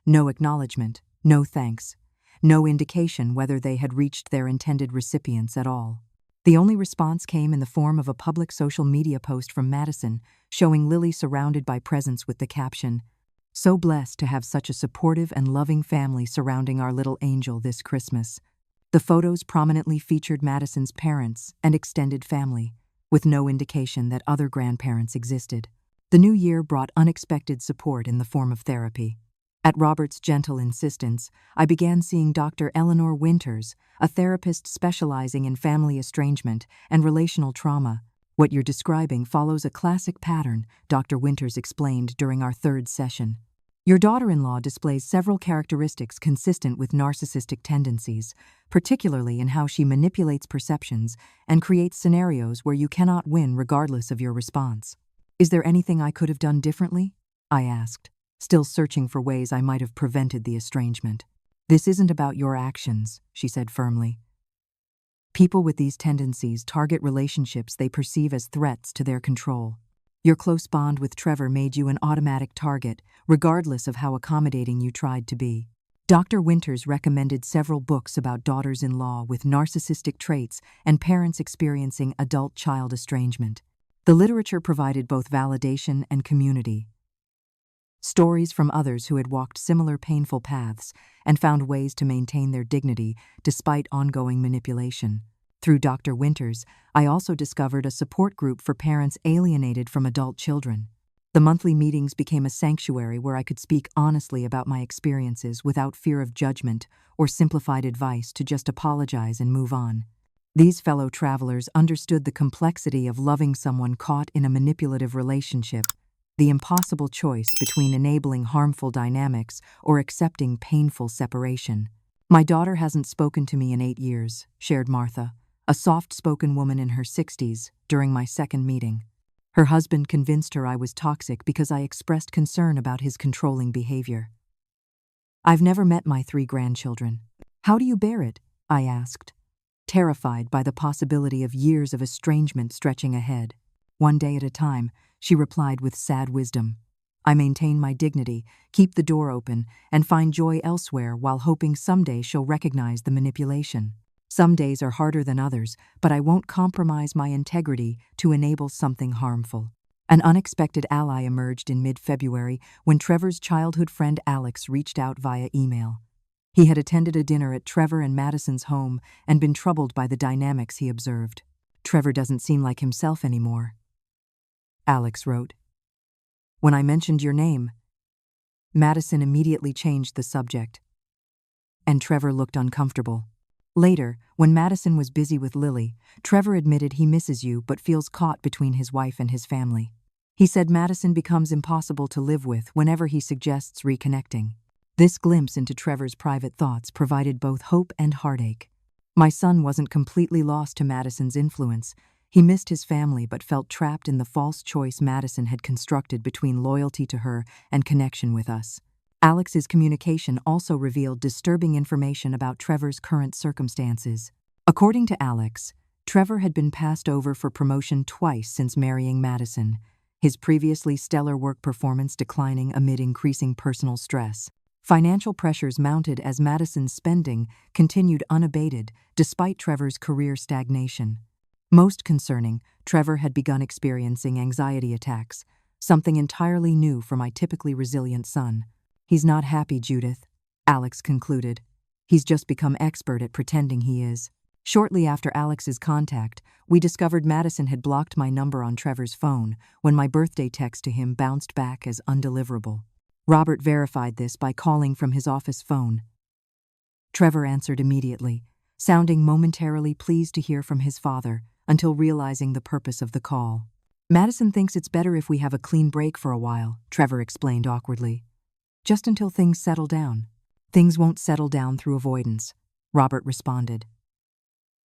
No acknowledgement, no thanks, no indication whether they had reached their intended recipients at all. The only response came in the form of a public social media post from Madison showing Lily surrounded by presents with the caption, "So blessed to have such a supportive and loving family surrounding our little angel this Christmas." The photos prominently featured Madison's parents and extended family, with no indication that other grandparents existed. The new year brought unexpected support in the form of therapy. At Robert's gentle insistence, I began seeing Dr. Eleanor Winters, a therapist specializing in family estrangement and relational trauma. "What you're describing follows a classic pattern," Dr. Winters explained during our third session. "Your daughter-in-law displays several characteristics consistent with narcissistic tendencies, particularly in how she manipulates perceptions and creates scenarios where you cannot win regardless of your response. Is there anything I could have done differently?" I asked, still searching for ways I might have prevented the estrangement. "This isn't about your actions," she said firmly. "People with these tendencies target relationships they perceive as threats to their control. Your close bond with Trevor made you an automatic target, regardless of how accommodating you tried to be." Dr. Winters recommended several books about daughters-in-law with narcissistic traits and parents experiencing adult-child estrangement. The literature provided both validation and community. Stories from others who had walked similar painful paths and found ways to maintain their dignity despite ongoing manipulation. Through Dr. Winters, I also discovered a support group for parents alienated from adult children. The monthly meetings became a sanctuary where I could speak honestly about my experiences without fear of judgment or simplified advice to just apologize and move on. These fellow travelers understood the complexity of loving someone caught in a manipulative relationship the impossible choice between enabling harmful dynamics or accepting painful separation. My daughter hasn't spoken to me in 8 years, shared Martha, a soft-spoken woman in her 60s, during my second meeting. Her husband convinced her I was toxic because I expressed concern about his controlling behavior. I've never met my 3 grandchildren. How do you bear it? I asked, terrified by the possibility of years of estrangement stretching ahead. One day at a time, she replied with sad wisdom. I maintain my dignity, keep the door open, and find joy elsewhere while hoping someday she'll recognize the manipulation. Some days are harder than others, but I won't compromise my integrity to enable something harmful. An unexpected ally emerged in mid-February when Trevor's childhood friend Alex reached out via email. He had attended a dinner at Trevor and Madison's home and been troubled by the dynamics he observed. Trevor doesn't seem like himself anymore, Alex wrote. When I mentioned your name, Madison immediately changed the subject, and Trevor looked uncomfortable. Later, when Madison was busy with Lily, Trevor admitted he misses you but feels caught between his wife and his family. He said Madison becomes impossible to live with whenever he suggests reconnecting. This glimpse into Trevor's private thoughts provided both hope and heartache. My son wasn't completely lost to Madison's influence. He missed his family but felt trapped in the false choice Madison had constructed between loyalty to her and connection with us. Alex's communication also revealed disturbing information about Trevor's current circumstances. According to Alex, Trevor had been passed over for promotion twice since marrying Madison, his previously stellar work performance declining amid increasing personal stress. Financial pressures mounted as Madison's spending continued unabated despite Trevor's career stagnation. Most concerning, Trevor had begun experiencing anxiety attacks, something entirely new for my typically resilient son. He's not happy, Judith, Alex concluded. He's just become expert at pretending he is. Shortly after Alex's contact, we discovered Madison had blocked my number on Trevor's phone when my birthday text to him bounced back as undeliverable. Robert verified this by calling from his office phone. Trevor answered immediately, sounding momentarily pleased to hear from his father, until realizing the purpose of the call. Madison thinks it's better if we have a clean break for a while, Trevor explained awkwardly. Just until things settle down. Things won't settle down through avoidance, Robert responded.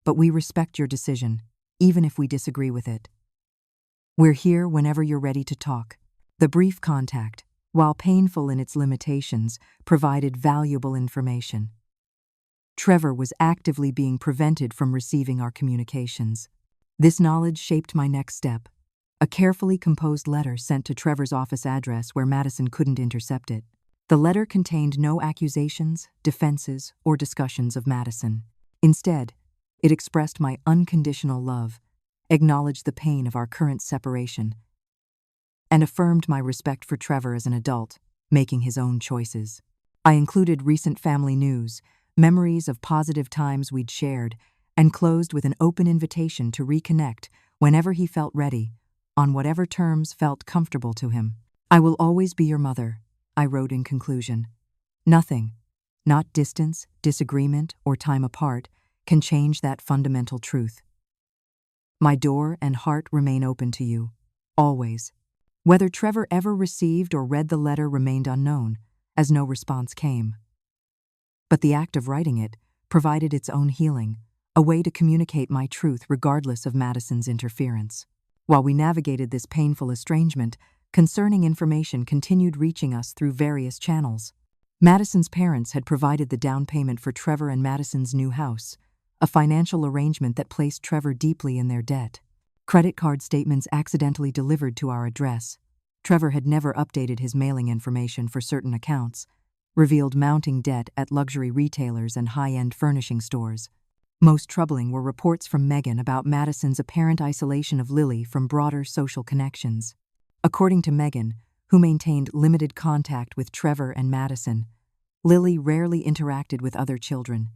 But we respect your decision, even if we disagree with it. We're here whenever you're ready to talk. The brief contact, while painful in its limitations, provided valuable information. Trevor was actively being prevented from receiving our communications. This knowledge shaped my next step, a carefully composed letter sent to Trevor's office address where Madison couldn't intercept it. The letter contained no accusations, defenses, or discussions of Madison. Instead, it expressed my unconditional love, acknowledged the pain of our current separation, and affirmed my respect for Trevor as an adult, making his own choices. I included recent family news, memories of positive times we'd shared, and closed with an open invitation to reconnect whenever he felt ready, on whatever terms felt comfortable to him. I will always be your mother, I wrote in conclusion. Nothing, not distance, disagreement, or time apart, can change that fundamental truth. My door and heart remain open to you, always. Whether Trevor ever received or read the letter remained unknown, as no response came. But the act of writing it provided its own healing, a way to communicate my truth regardless of Madison's interference. While we navigated this painful estrangement, concerning information continued reaching us through various channels. Madison's parents had provided the down payment for Trevor and Madison's new house, a financial arrangement that placed Trevor deeply in their debt. Credit card statements accidentally delivered to our address. Trevor had never updated his mailing information for certain accounts, revealed mounting debt at luxury retailers and high-end furnishing stores. Most troubling were reports from Megan about Madison's apparent isolation of Lily from broader social connections. According to Megan, who maintained limited contact with Trevor and Madison, Lily rarely interacted with other children,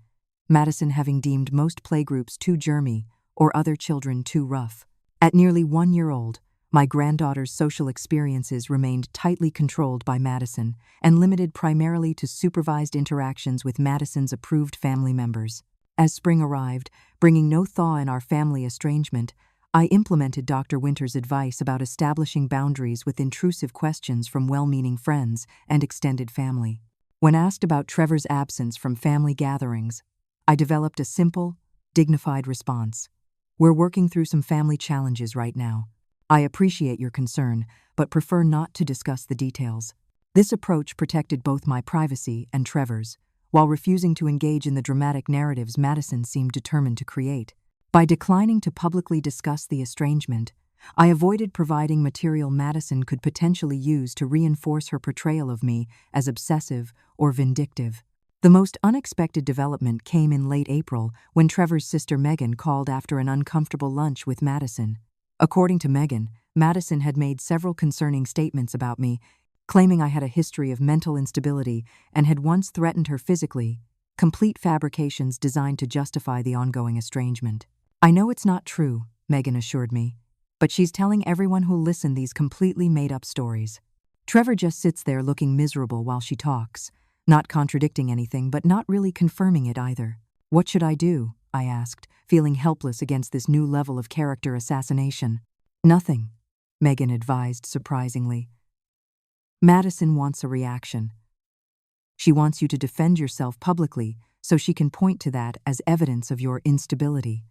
Madison having deemed most playgroups too germy or other children too rough. At nearly 1 year old, my granddaughter's social experiences remained tightly controlled by Madison and limited primarily to supervised interactions with Madison's approved family members. As spring arrived, bringing no thaw in our family estrangement, I implemented Dr. Winter's advice about establishing boundaries with intrusive questions from well-meaning friends and extended family. When asked about Trevor's absence from family gatherings, I developed a simple, dignified response. "We're working through some family challenges right now. I appreciate your concern, but prefer not to discuss the details." This approach protected both my privacy and Trevor's, while refusing to engage in the dramatic narratives Madison seemed determined to create. By declining to publicly discuss the estrangement, I avoided providing material Madison could potentially use to reinforce her portrayal of me as obsessive or vindictive. The most unexpected development came in late April when Trevor's sister Megan called after an uncomfortable lunch with Madison. According to Megan, Madison had made several concerning statements about me, claiming I had a history of mental instability and had once threatened her physically, complete fabrications designed to justify the ongoing estrangement. "I know it's not true," Megan assured me, "but she's telling everyone who'll listen these completely made-up stories." Trevor just sits there looking miserable while she talks, not contradicting anything but not really confirming it either. "What should I do?" I asked, feeling helpless against this new level of character assassination. "Nothing," Megan advised surprisingly. "Madison wants a reaction. She wants you to defend yourself publicly so she can point to that as evidence of your instability.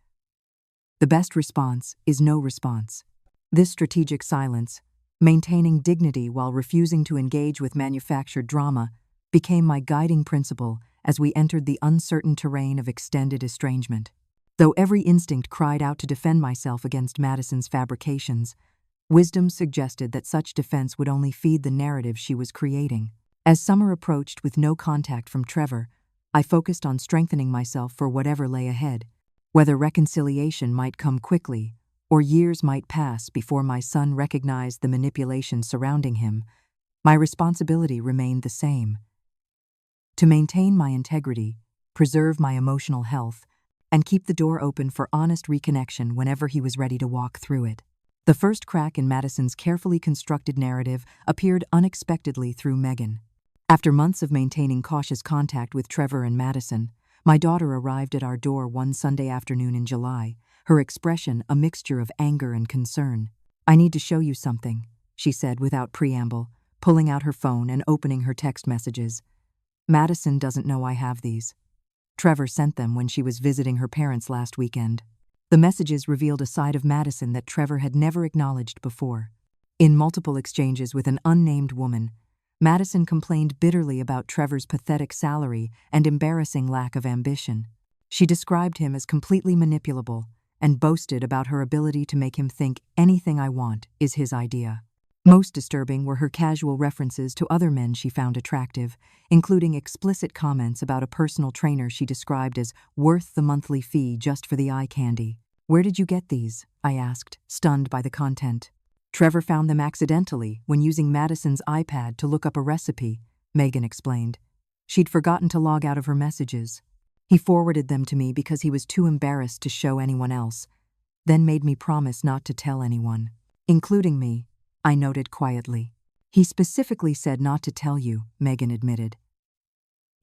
The best response is no response." This strategic silence, maintaining dignity while refusing to engage with manufactured drama, became my guiding principle as we entered the uncertain terrain of extended estrangement. Though every instinct cried out to defend myself against Madison's fabrications, wisdom suggested that such defense would only feed the narrative she was creating. As summer approached with no contact from Trevor, I focused on strengthening myself for whatever lay ahead. Whether reconciliation might come quickly, or years might pass before my son recognized the manipulation surrounding him, my responsibility remained the same: to maintain my integrity, preserve my emotional health, and keep the door open for honest reconnection whenever he was ready to walk through it. The first crack in Madison's carefully constructed narrative appeared unexpectedly through Megan. After months of maintaining cautious contact with Trevor and Madison, my daughter arrived at our door one Sunday afternoon in July, her expression a mixture of anger and concern. "I need to show you something," she said without preamble, pulling out her phone and opening her text messages. "Madison doesn't know I have these. Trevor sent them when she was visiting her parents last weekend." The messages revealed a side of Madison that Trevor had never acknowledged before. In multiple exchanges with an unnamed woman, Madison complained bitterly about Trevor's pathetic salary and embarrassing lack of ambition. She described him as completely manipulable and boasted about her ability to make him think anything I want is his idea. Most disturbing were her casual references to other men she found attractive, including explicit comments about a personal trainer she described as worth the monthly fee just for the eye candy. "Where did you get these?" I asked, stunned by the content. "Trevor found them accidentally when using Madison's iPad to look up a recipe," Megan explained. "She'd forgotten to log out of her messages. He forwarded them to me because he was too embarrassed to show anyone else, then made me promise not to tell anyone, including me," I noted quietly. "He specifically said not to tell you," Megan admitted.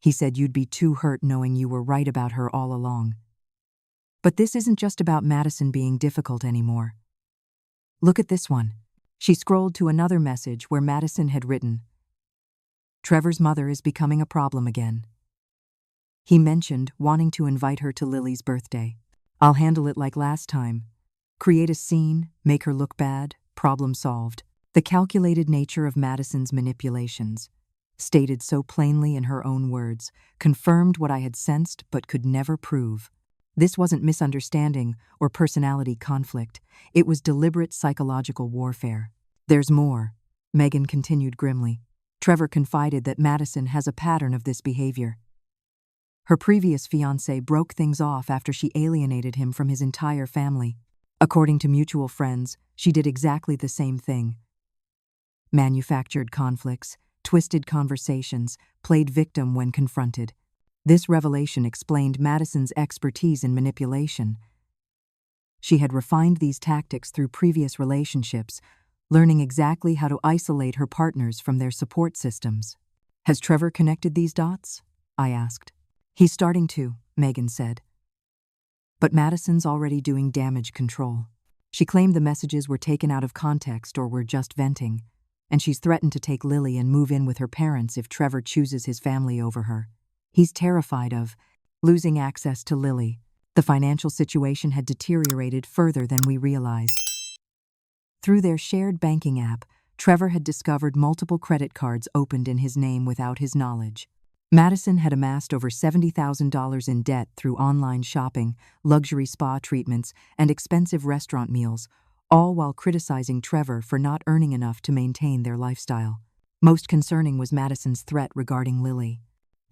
"He said you'd be too hurt knowing you were right about her all along. But this isn't just about Madison being difficult anymore. Look at this one." She scrolled to another message where Madison had written, "Trevor's mother is becoming a problem again. He mentioned wanting to invite her to Lily's birthday. I'll handle it like last time. Create a scene, make her look bad, problem solved." The calculated nature of Madison's manipulations, stated so plainly in her own words, confirmed what I had sensed but could never prove. This wasn't misunderstanding or personality conflict. It was deliberate psychological warfare. "There's more," Megan continued grimly. "Trevor confided that Madison has a pattern of this behavior. Her previous fiancé broke things off after she alienated him from his entire family. According to mutual friends, she did exactly the same thing. Manufactured conflicts, twisted conversations, played victim when confronted. This revelation explained Madison's expertise in manipulation. She had refined these tactics through previous relationships, learning exactly how to isolate her partners from their support systems. "Has Trevor connected these dots?" I asked. "He's starting to," Megan said. "But Madison's already doing damage control. She claimed the messages were taken out of context or were just venting, and she's threatened to take Lily and move in with her parents if Trevor chooses his family over her. He's terrified of losing access to Lily. The financial situation had deteriorated further than we realized. Through their shared banking app, Trevor had discovered multiple credit cards opened in his name without his knowledge. Madison had amassed over $70,000 in debt through online shopping, luxury spa treatments, and expensive restaurant meals, all while criticizing Trevor for not earning enough to maintain their lifestyle. Most concerning was Madison's threat regarding Lily.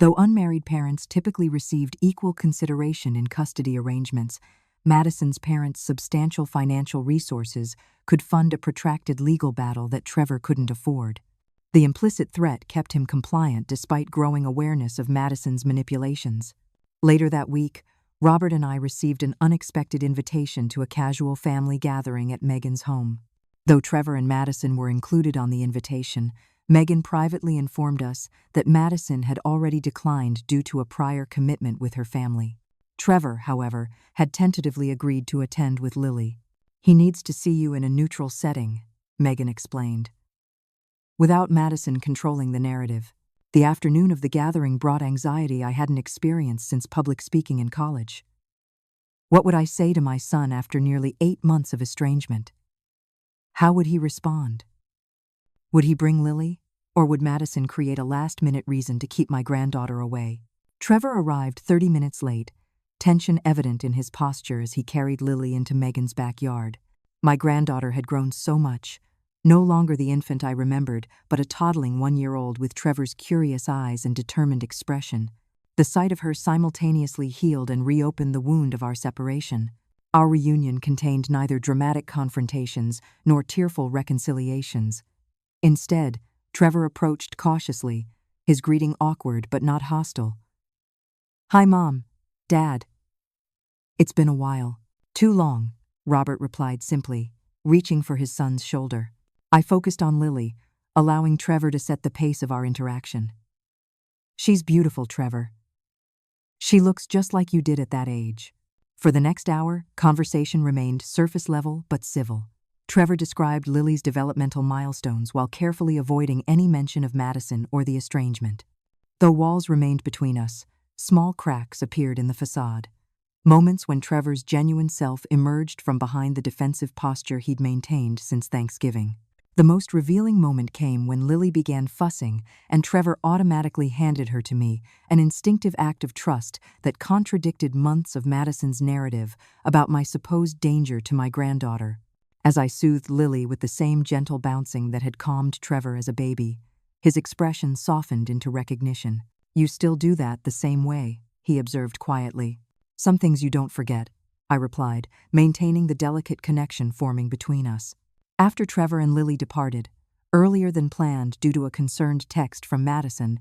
Though unmarried parents typically received equal consideration in custody arrangements, Madison's parents' substantial financial resources could fund a protracted legal battle that Trevor couldn't afford. The implicit threat kept him compliant despite growing awareness of Madison's manipulations. Later that week, Robert and I received an unexpected invitation to a casual family gathering at Megan's home. Though Trevor and Madison were included on the invitation, Megan privately informed us that Madison had already declined due to a prior commitment with her family. Trevor, however, had tentatively agreed to attend with Lily. "He needs to see you in a neutral setting," Megan explained. Without Madison controlling the narrative, the afternoon of the gathering brought anxiety I hadn't experienced since public speaking in college. What would I say to my son after nearly 8 months of estrangement? How would he respond? Would he bring Lily, or would Madison create a last-minute reason to keep my granddaughter away? Trevor arrived 30 minutes late, tension evident in his posture as he carried Lily into Megan's backyard. My granddaughter had grown so much, no longer the infant I remembered, but a toddling 1-year-old with Trevor's curious eyes and determined expression. The sight of her simultaneously healed and reopened the wound of our separation. Our reunion contained neither dramatic confrontations nor tearful reconciliations. Instead, Trevor approached cautiously, his greeting awkward but not hostile. "Hi, Mom. Dad. It's been a while." "Too long," Robert replied simply, reaching for his son's shoulder. I focused on Lily, allowing Trevor to set the pace of our interaction. "She's beautiful, Trevor. She looks just like you did at that age." For the next hour, conversation remained surface level but civil. Trevor described Lily's developmental milestones while carefully avoiding any mention of Madison or the estrangement. Though walls remained between us, small cracks appeared in the facade. Moments when Trevor's genuine self emerged from behind the defensive posture he'd maintained since Thanksgiving. The most revealing moment came when Lily began fussing and Trevor automatically handed her to me, an instinctive act of trust that contradicted months of Madison's narrative about my supposed danger to my granddaughter. As I soothed Lily with the same gentle bouncing that had calmed Trevor as a baby, his expression softened into recognition. "You still do that the same way," he observed quietly. "Some things you don't forget," I replied, maintaining the delicate connection forming between us. After Trevor and Lily departed, earlier than planned due to a concerned text from Madison,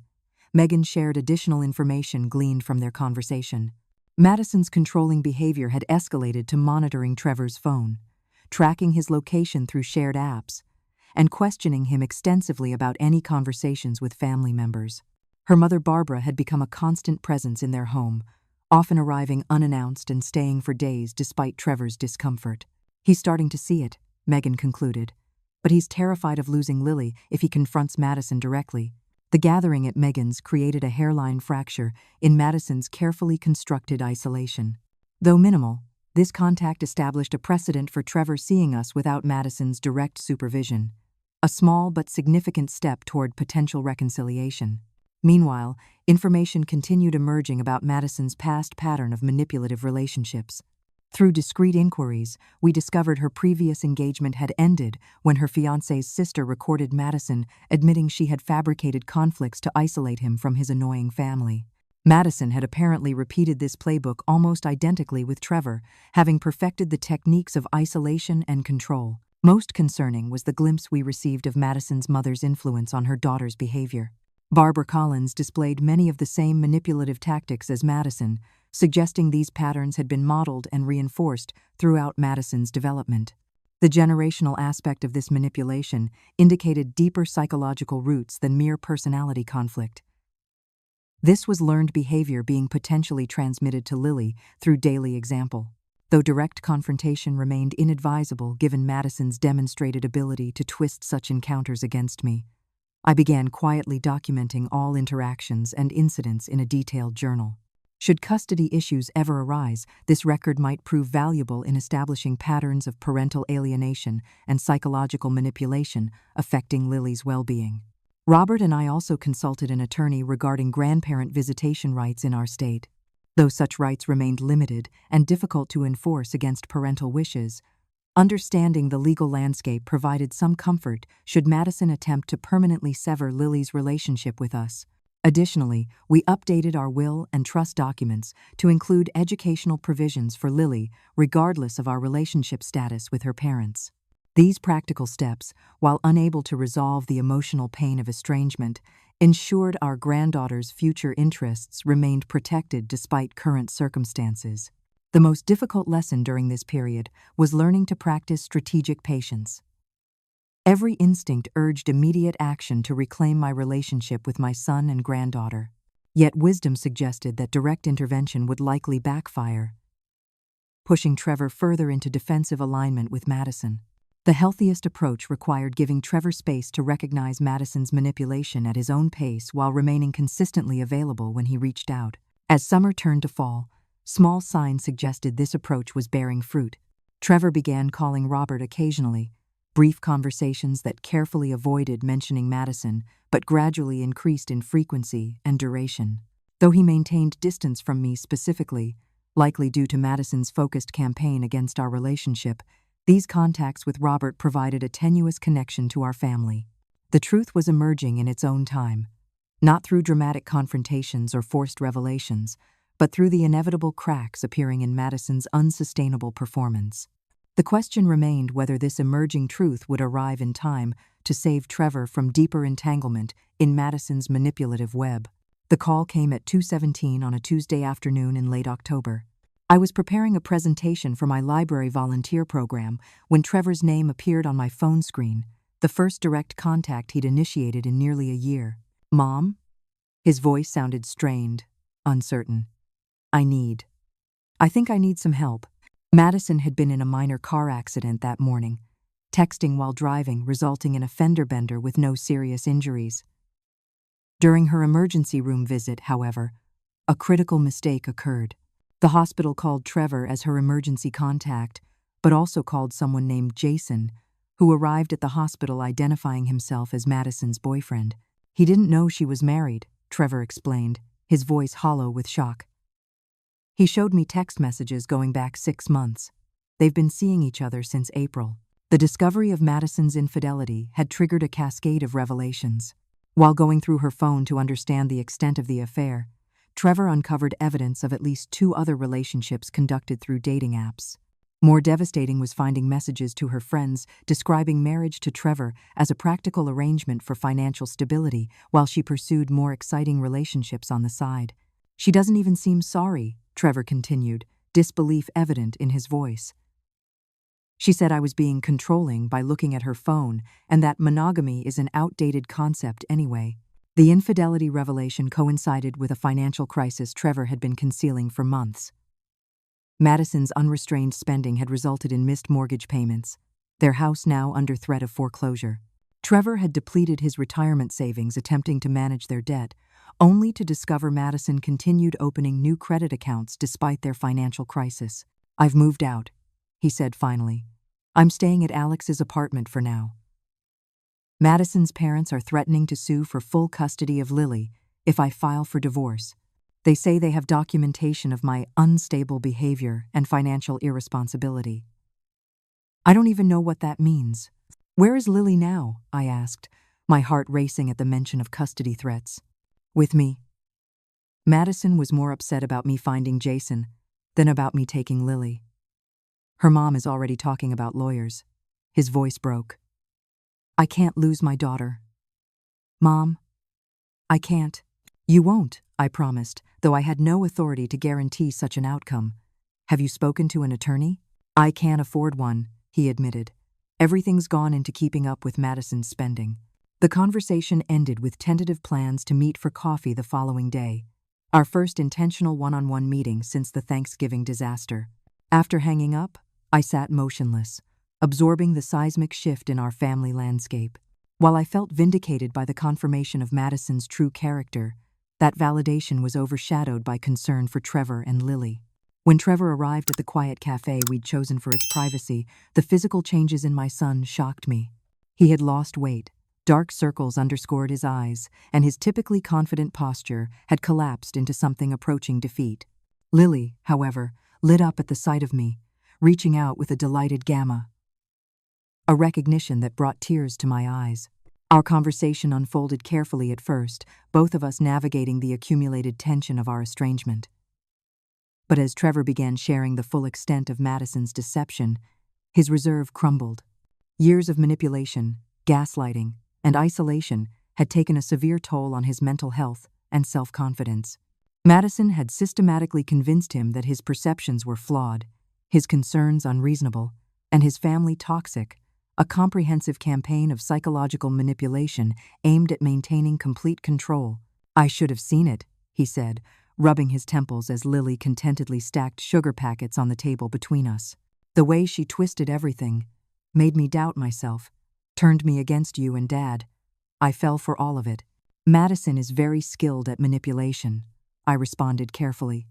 Megan shared additional information gleaned from their conversation. Madison's controlling behavior had escalated to monitoring Trevor's phone, tracking his location through shared apps, and questioning him extensively about any conversations with family members. Her mother Barbara had become a constant presence in their home, often arriving unannounced and staying for days despite Trevor's discomfort. "He's starting to see it," Megan concluded, "but he's terrified of losing Lily if he confronts Madison directly." The gathering at Megan's created a hairline fracture in Madison's carefully constructed isolation. Though minimal, this contact established a precedent for Trevor seeing us without Madison's direct supervision, a small but significant step toward potential reconciliation. Meanwhile, information continued emerging about Madison's past pattern of manipulative relationships. Through discreet inquiries, we discovered her previous engagement had ended when her fiancé's sister recorded Madison admitting she had fabricated conflicts to isolate him from his annoying family. Madison had apparently repeated this playbook almost identically with Trevor, having perfected the techniques of isolation and control. Most concerning was the glimpse we received of Madison's mother's influence on her daughter's behavior. Barbara Collins displayed many of the same manipulative tactics as Madison, suggesting these patterns had been modeled and reinforced throughout Madison's development. The generational aspect of this manipulation indicated deeper psychological roots than mere personality conflict. This was learned behavior being potentially transmitted to Lily through daily example. though direct confrontation remained inadvisable given Madison's demonstrated ability to twist such encounters against me. I began quietly documenting all interactions and incidents in a detailed journal. Should custody issues ever arise, this record might prove valuable in establishing patterns of parental alienation and psychological manipulation affecting Lily's well-being. Robert and I also consulted an attorney regarding grandparent visitation rights in our state. Though such rights remained limited and difficult to enforce against parental wishes, understanding the legal landscape provided some comfort should Madison attempt to permanently sever Lily's relationship with us. Additionally, we updated our will and trust documents to include educational provisions for Lily regardless of our relationship status with her parents. These practical steps, while unable to resolve the emotional pain of estrangement, ensured our granddaughter's future interests remained protected despite current circumstances. The most difficult lesson during this period was learning to practice strategic patience. Every instinct urged immediate action to reclaim my relationship with my son and granddaughter. Yet wisdom suggested that direct intervention would likely backfire, pushing Trevor further into defensive alignment with Madison. The healthiest approach required giving Trevor space to recognize Madison's manipulation at his own pace while remaining consistently available when he reached out. As summer turned to fall, small signs suggested this approach was bearing fruit. Trevor began calling Robert occasionally, brief conversations that carefully avoided mentioning Madison but gradually increased in frequency and duration. Though he maintained distance from me specifically, likely due to Madison's focused campaign against our relationship, these contacts with Robert provided a tenuous connection to our family. The truth was emerging in its own time, not through dramatic confrontations or forced revelations, but through the inevitable cracks appearing in Madison's unsustainable performance. The question remained whether this emerging truth would arrive in time to save Trevor from deeper entanglement in Madison's manipulative web. The call came at 2:17 on a Tuesday afternoon in late October. I was preparing a presentation for my library volunteer program when Trevor's name appeared on my phone screen, the first direct contact he'd initiated in nearly a year. "Mom?" His voice sounded strained, uncertain. I think I need some help." Madison had been in a minor car accident that morning, texting while driving, resulting in a fender bender with no serious injuries. During her emergency room visit, however, a critical mistake occurred. The hospital called Trevor as her emergency contact, but also called someone named Jason, who arrived at the hospital identifying himself as Madison's boyfriend. "He didn't know she was married," Trevor explained, his voice hollow with shock. "He showed me text messages going back 6 months. They've been seeing each other since April." The discovery of Madison's infidelity had triggered a cascade of revelations. While going through her phone to understand the extent of the affair, Trevor uncovered evidence of at least 2 other relationships conducted through dating apps. More devastating was finding messages to her friends describing marriage to Trevor as a practical arrangement for financial stability while she pursued more exciting relationships on the side. "She doesn't even seem sorry," Trevor continued, disbelief evident in his voice. "She said I was being controlling by looking at her phone and that monogamy is an outdated concept anyway." The infidelity revelation coincided with a financial crisis Trevor had been concealing for months. Madison's unrestrained spending had resulted in missed mortgage payments, their house now under threat of foreclosure. Trevor had depleted his retirement savings attempting to manage their debt, only to discover Madison continued opening new credit accounts despite their financial crisis. "I've moved out," he said finally. "I'm staying at Alex's apartment for now. Madison's parents are threatening to sue for full custody of Lily if I file for divorce. They say they have documentation of my unstable behavior and financial irresponsibility." "I don't even know what that means." "Where is Lily now?" I asked, my heart racing at the mention of custody threats. "With me." Madison was more upset about me finding Jason than about me taking Lily. "Her mom is already talking about lawyers." His voice broke. "I can't lose my daughter. Mom, I can't." "You won't," I promised, though I had no authority to guarantee such an outcome. "Have you spoken to an attorney?" "I can't afford one," he admitted. "Everything's gone into keeping up with Madison's spending." The conversation ended with tentative plans to meet for coffee the following day, our first intentional one-on-one meeting since the Thanksgiving disaster. After hanging up, I sat motionless, absorbing the seismic shift in our family landscape. While I felt vindicated by the confirmation of Madison's true character, that validation was overshadowed by concern for Trevor and Lily. When Trevor arrived at the quiet cafe we'd chosen for its privacy, the physical changes in my son shocked me. He had lost weight, dark circles underscored his eyes, and his typically confident posture had collapsed into something approaching defeat. Lily, however, lit up at the sight of me, reaching out with a delighted gamma, a recognition that brought tears to my eyes. Our conversation unfolded carefully at first, both of us navigating the accumulated tension of our estrangement. But as Trevor began sharing the full extent of Madison's deception, his reserve crumbled. Years of manipulation, gaslighting, and isolation had taken a severe toll on his mental health and self-confidence. Madison had systematically convinced him that his perceptions were flawed, his concerns unreasonable, and his family toxic, a comprehensive campaign of psychological manipulation aimed at maintaining complete control. "I should have seen it," he said, rubbing his temples as Lily contentedly stacked sugar packets on the table between us. "The way she twisted everything made me doubt myself, turned me against you and Dad. I fell for all of it." "Madison is very skilled at manipulation," I responded carefully.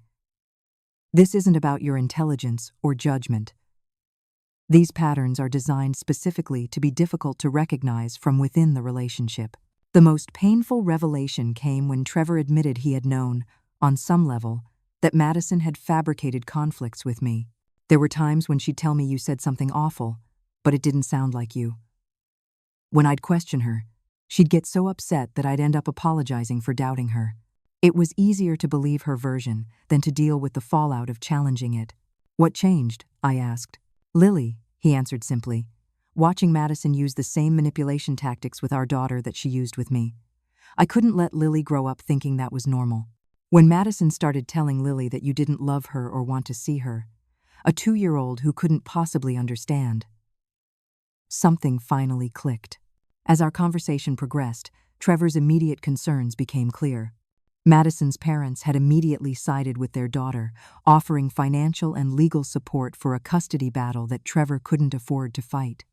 "This isn't about your intelligence or judgment. These patterns are designed specifically to be difficult to recognize from within the relationship." The most painful revelation came when Trevor admitted he had known, on some level, that Madison had fabricated conflicts with me. "There were times when she'd tell me you said something awful, but it didn't sound like you. When I'd question her, she'd get so upset that I'd end up apologizing for doubting her. It was easier to believe her version than to deal with the fallout of challenging it." "What changed?" I asked. "Lily," he answered simply, "watching Madison use the same manipulation tactics with our daughter that she used with me. I couldn't let Lily grow up thinking that was normal. When Madison started telling Lily that you didn't love her or want to see her, a 2-year-old who couldn't possibly understand, something finally clicked." As our conversation progressed, Trevor's immediate concerns became clear. Madison's parents had immediately sided with their daughter, offering financial and legal support for a custody battle that Trevor couldn't afford to fight.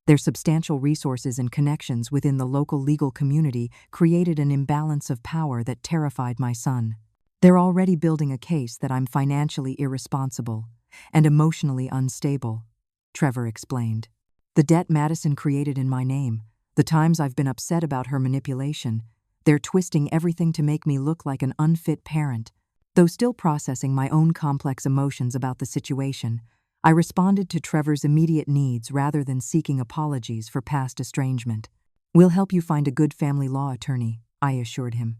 Their substantial resources and connections within the local legal community created an imbalance of power that terrified my son. "They're already building a case that I'm financially irresponsible and emotionally unstable," Trevor explained. "The debt Madison created in my name, the times I've been upset about her manipulation, they're twisting everything to make me look like an unfit parent." Though still processing my own complex emotions about the situation, I responded to Trevor's immediate needs rather than seeking apologies for past estrangement. "We'll help you find a good family law attorney," I assured him.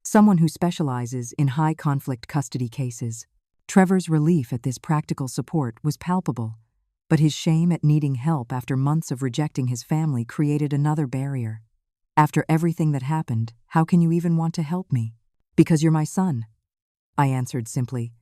"Someone who specializes in high-conflict custody cases." Trevor's relief at this practical support was palpable, but his shame at needing help after months of rejecting his family created another barrier. "After everything that happened, how can you even want to help me?" "Because you're my son," I answered simply.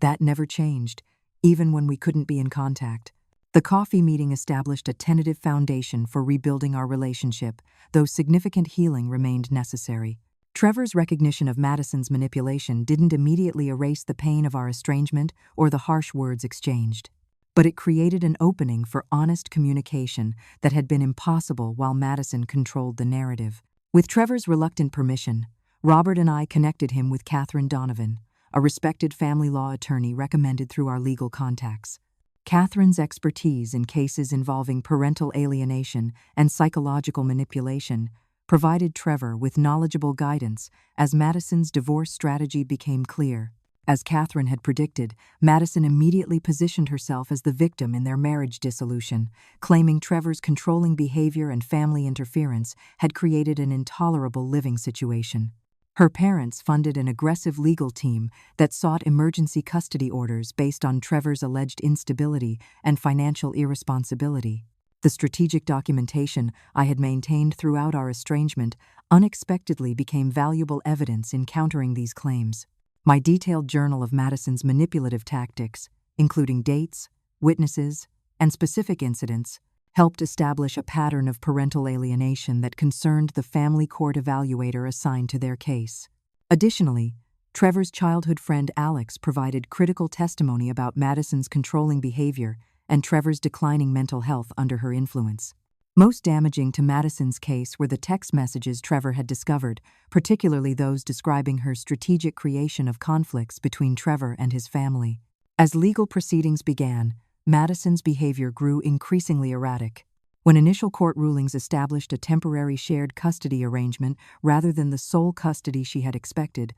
That never changed, even when we couldn't be in contact. The coffee meeting established a tentative foundation for rebuilding our relationship, though significant healing remained necessary. Trevor's recognition of Madison's manipulation didn't immediately erase the pain of our estrangement or the harsh words exchanged, but it created an opening for honest communication that had been impossible while Madison controlled the narrative. With Trevor's reluctant permission, Robert and I connected him with Catherine Donovan, a respected family law attorney recommended through our legal contacts. Catherine's expertise in cases involving parental alienation and psychological manipulation provided Trevor with knowledgeable guidance as Madison's divorce strategy became clear. As Catherine had predicted, Madison immediately positioned herself as the victim in their marriage dissolution, claiming Trevor's controlling behavior and family interference had created an intolerable living situation. Her parents funded an aggressive legal team that sought emergency custody orders based on Trevor's alleged instability and financial irresponsibility. The strategic documentation I had maintained throughout our estrangement unexpectedly became valuable evidence in countering these claims. My detailed journal of Madison's manipulative tactics, including dates, witnesses, and specific incidents, helped establish a pattern of parental alienation that concerned the family court evaluator assigned to their case. Additionally, Trevor's childhood friend Alex provided critical testimony about Madison's controlling behavior and Trevor's declining mental health under her influence. Most damaging to Madison's case were the text messages Trevor had discovered, particularly those describing her strategic creation of conflicts between Trevor and his family. As legal proceedings began, Madison's behavior grew increasingly erratic. When initial court rulings established a temporary shared custody arrangement rather than the sole custody she had expected,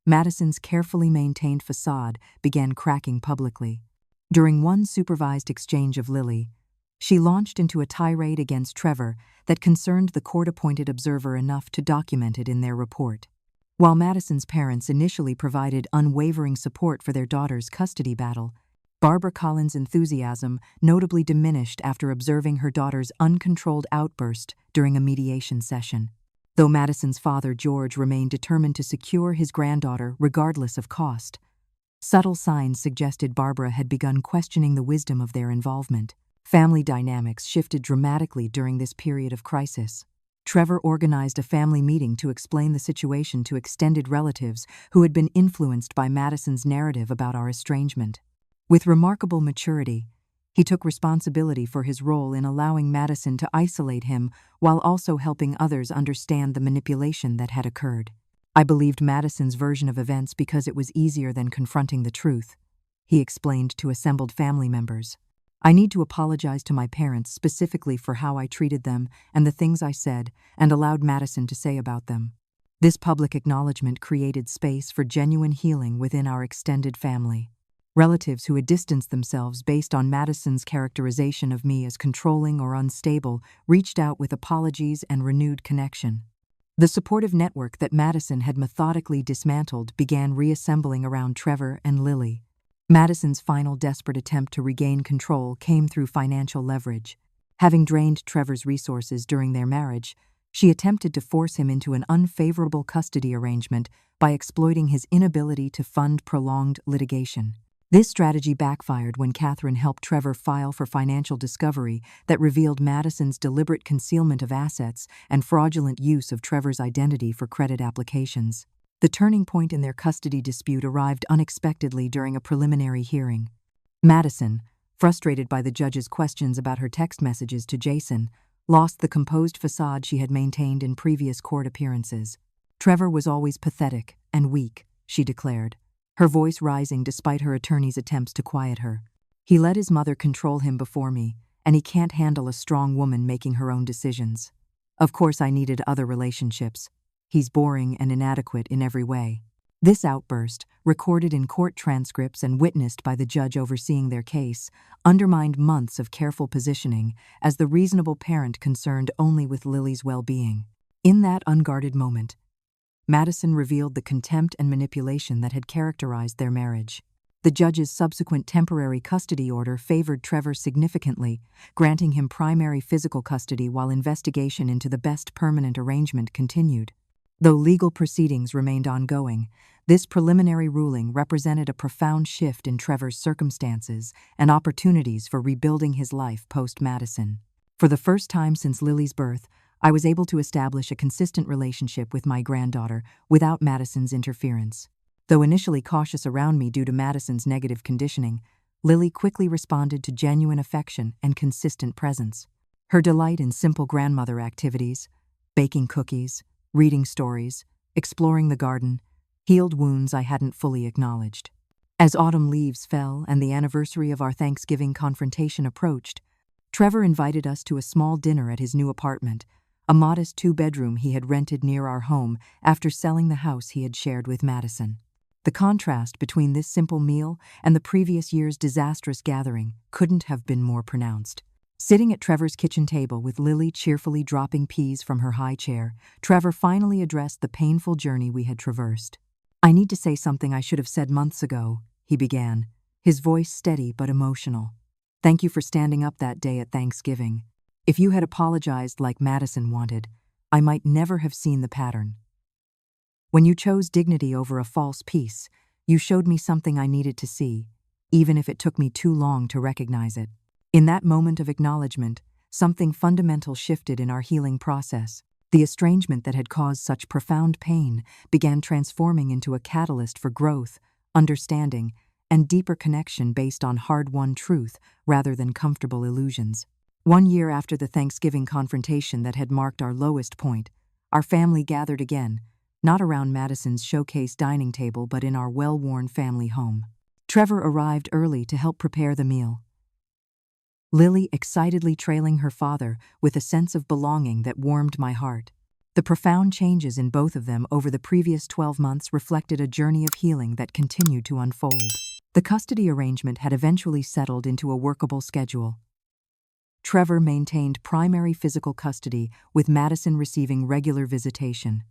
Madison's carefully maintained facade began cracking publicly. During one supervised exchange of Lily, she launched into a tirade against Trevor that concerned the court-appointed observer enough to document it in their report. While Madison's parents initially provided unwavering support for their daughter's custody battle, Barbara Collins' enthusiasm notably diminished after observing her daughter's uncontrolled outburst during a mediation session. Though Madison's father, George, remained determined to secure his granddaughter regardless of cost, subtle signs suggested Barbara had begun questioning the wisdom of their involvement. Family dynamics shifted dramatically during this period of crisis. Trevor organized a family meeting to explain the situation to extended relatives who had been influenced by Madison's narrative about our estrangement. With remarkable maturity, he took responsibility for his role in allowing Madison to isolate him while also helping others understand the manipulation that had occurred. I believed Madison's version of events because it was easier than confronting the truth, he explained to assembled family members. I need to apologize to my parents specifically for how I treated them and the things I said and allowed Madison to say about them. This public acknowledgement created space for genuine healing within our extended family. Relatives who had distanced themselves based on Madison's characterization of me as controlling or unstable reached out with apologies and renewed connection. The supportive network that Madison had methodically dismantled began reassembling around Trevor and Lily. Madison's final desperate attempt to regain control came through financial leverage. Having drained Trevor's resources during their marriage, she attempted to force him into an unfavorable custody arrangement by exploiting his inability to fund prolonged litigation. This strategy backfired when Catherine helped Trevor file for financial discovery that revealed Madison's deliberate concealment of assets and fraudulent use of Trevor's identity for credit applications. The turning point in their custody dispute arrived unexpectedly during a preliminary hearing. Madison, frustrated by the judge's questions about her text messages to Jason, lost the composed facade she had maintained in previous court appearances. Trevor was always pathetic and weak, she declared, her voice rising despite her attorney's attempts to quiet her. He let his mother control him before me, and he can't handle a strong woman making her own decisions. Of course I needed other relationships. He's boring and inadequate in every way. This outburst, recorded in court transcripts and witnessed by the judge overseeing their case, undermined months of careful positioning as the reasonable parent concerned only with Lily's well-being. In that unguarded moment, Madison revealed the contempt and manipulation that had characterized their marriage. The judge's subsequent temporary custody order favored Trevor significantly, granting him primary physical custody while investigation into the best permanent arrangement continued. Though legal proceedings remained ongoing, this preliminary ruling represented a profound shift in Trevor's circumstances and opportunities for rebuilding his life post-Madison. For the first time since Lily's birth, I was able to establish a consistent relationship with my granddaughter without Madison's interference. Though initially cautious around me due to Madison's negative conditioning, Lily quickly responded to genuine affection and consistent presence. Her delight in simple grandmother activities, baking cookies, reading stories, exploring the garden, healed wounds I hadn't fully acknowledged. As autumn leaves fell and the anniversary of our Thanksgiving confrontation approached, Trevor invited us to a small dinner at his new apartment, a modest two-bedroom he had rented near our home after selling the house he had shared with Madison. The contrast between this simple meal and the previous year's disastrous gathering couldn't have been more pronounced. Sitting at Trevor's kitchen table with Lily cheerfully dropping peas from her high chair, Trevor finally addressed the painful journey we had traversed. "I need to say something I should have said months ago," he began, his voice steady but emotional. "Thank you for standing up that day at Thanksgiving. If you had apologized like Madison wanted, I might never have seen the pattern. When you chose dignity over a false peace, you showed me something I needed to see, even if it took me too long to recognize it." In that moment of acknowledgement, something fundamental shifted in our healing process. The estrangement that had caused such profound pain began transforming into a catalyst for growth, understanding, and deeper connection based on hard-won truth rather than comfortable illusions. 1 year after the Thanksgiving confrontation that had marked our lowest point, our family gathered again, not around Madison's showcase dining table but in our well-worn family home. Trevor arrived early to help prepare the meal, Lily excitedly trailing her father with a sense of belonging that warmed my heart. The profound changes in both of them over the previous 12 months reflected a journey of healing that continued to unfold. The custody arrangement had eventually settled into a workable schedule. Trevor maintained primary physical custody, with Madison receiving regular visitation.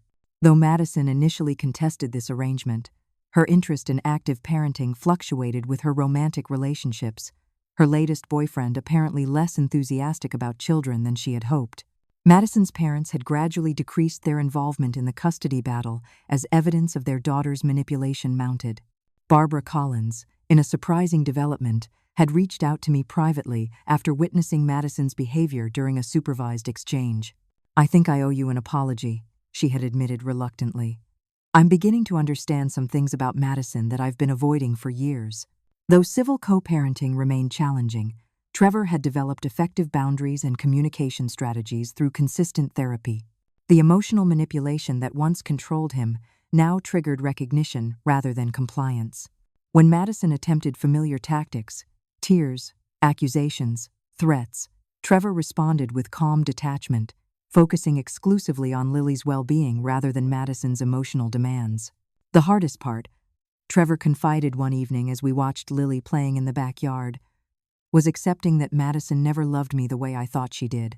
Though Madison initially contested this arrangement, her interest in active parenting fluctuated with her romantic relationships, her latest boyfriend apparently less enthusiastic about children than she had hoped. Madison's parents had gradually decreased their involvement in the custody battle as evidence of their daughter's manipulation mounted. Barbara Collins, in a surprising development, had reached out to me privately after witnessing Madison's behavior during a supervised exchange. "I think I owe you an apology," she had admitted reluctantly. "I'm beginning to understand some things about Madison that I've been avoiding for years." Though civil co-parenting remained challenging, Trevor had developed effective boundaries and communication strategies through consistent therapy. The emotional manipulation that once controlled him now triggered recognition rather than compliance. When Madison attempted familiar tactics, tears, accusations, threats, Trevor responded with calm detachment, focusing exclusively on Lily's well-being rather than Madison's emotional demands. The hardest part, Trevor confided one evening as we watched Lily playing in the backyard, was accepting that Madison never loved me the way I thought she did.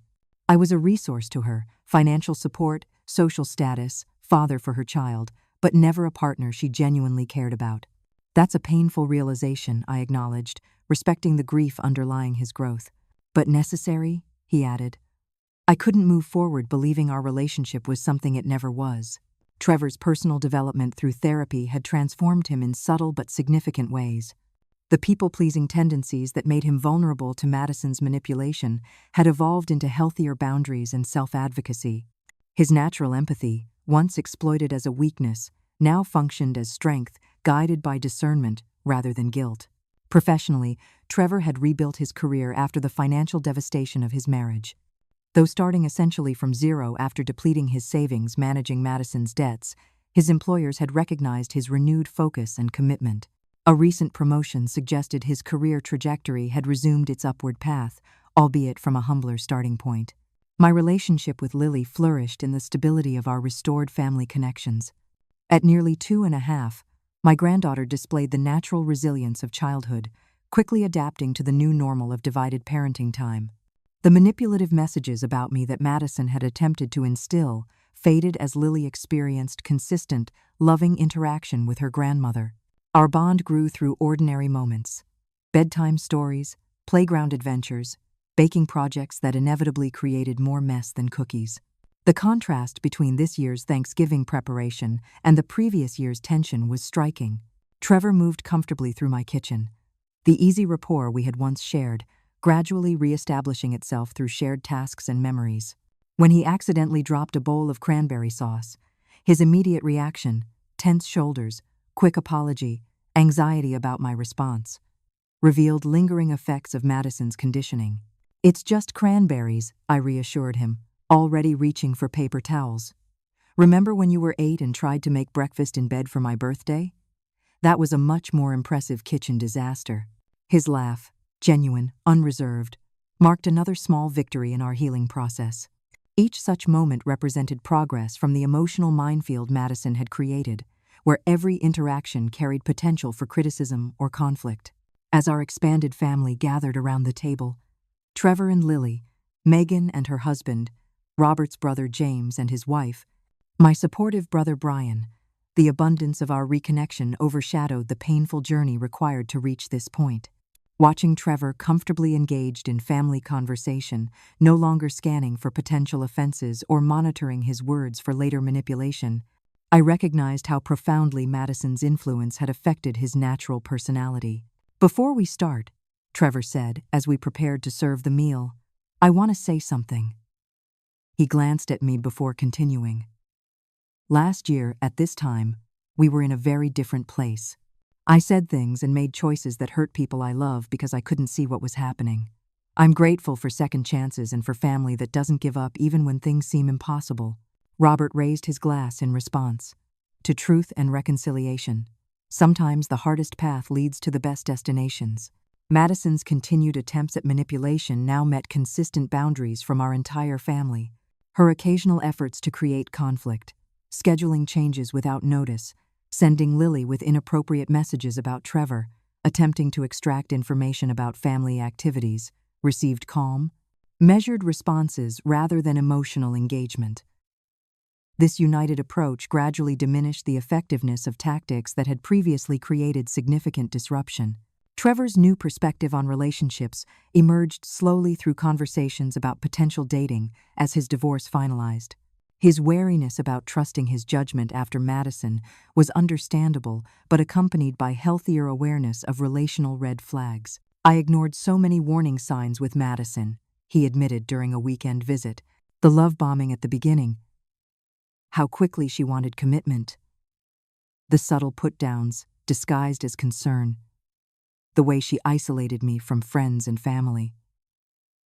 I was a resource to her, financial support, social status, father for her child, but never a partner she genuinely cared about. "That's a painful realization," I acknowledged, respecting the grief underlying his growth. "But necessary," he added. I couldn't move forward believing our relationship was something it never was. Trevor's personal development through therapy had transformed him in subtle but significant ways. The people-pleasing tendencies that made him vulnerable to Madison's manipulation had evolved into healthier boundaries and self-advocacy. His natural empathy, once exploited as a weakness, now functioned as strength, guided by discernment rather than guilt. Professionally, Trevor had rebuilt his career after the financial devastation of his marriage. Though starting essentially from zero after depleting his savings managing Madison's debts, his employers had recognized his renewed focus and commitment. A recent promotion suggested his career trajectory had resumed its upward path, albeit from a humbler starting point. My relationship with Lily flourished in the stability of our restored family connections. At nearly 2.5, my granddaughter displayed the natural resilience of childhood, quickly adapting to the new normal of divided parenting time. The manipulative messages about me that Madison had attempted to instill faded as Lily experienced consistent, loving interaction with her grandmother. Our bond grew through ordinary moments: bedtime stories, playground adventures, baking projects that inevitably created more mess than cookies. The contrast between this year's Thanksgiving preparation and the previous year's tension was striking. Trevor moved comfortably through my kitchen, the easy rapport we had once shared gradually re-establishing itself through shared tasks and memories. When he accidentally dropped a bowl of cranberry sauce, his immediate reaction, tense shoulders, quick apology, anxiety about my response, revealed lingering effects of Madison's conditioning. "It's just cranberries," I reassured him, already reaching for paper towels. "Remember when you were 8 and tried to make breakfast in bed for my birthday? That was a much more impressive kitchen disaster." His laugh, genuine, unreserved, marked another small victory in our healing process. Each such moment represented progress from the emotional minefield Madison had created, where every interaction carried potential for criticism or conflict. As our expanded family gathered around the table, Trevor and Lily, Megan and her husband, Robert's brother James and his wife, my supportive brother Brian, the abundance of our reconnection overshadowed the painful journey required to reach this point. Watching Trevor comfortably engaged in family conversation, no longer scanning for potential offenses or monitoring his words for later manipulation, I recognized how profoundly Madison's influence had affected his natural personality. "Before we start," Trevor said as we prepared to serve the meal, "I want to say something." He glanced at me before continuing. Last year, at this time, we were in a very different place. I said things and made choices that hurt people I love because I couldn't see what was happening. I'm grateful for second chances and for family that doesn't give up even when things seem impossible. Robert raised his glass in response. To truth and reconciliation. Sometimes the hardest path leads to the best destinations. Madison's continued attempts at manipulation now met consistent boundaries from our entire family. Her occasional efforts to create conflict, scheduling changes without notice, sending Lily with inappropriate messages about Trevor, attempting to extract information about family activities, received calm, measured responses rather than emotional engagement. This united approach gradually diminished the effectiveness of tactics that had previously created significant disruption. Trevor's new perspective on relationships emerged slowly through conversations about potential dating as his divorce finalized. His wariness about trusting his judgment after Madison was understandable but accompanied by healthier awareness of relational red flags. I ignored so many warning signs with Madison, he admitted during a weekend visit. The love bombing at the beginning. How quickly she wanted commitment. The subtle put-downs, disguised as concern. The way she isolated me from friends and family.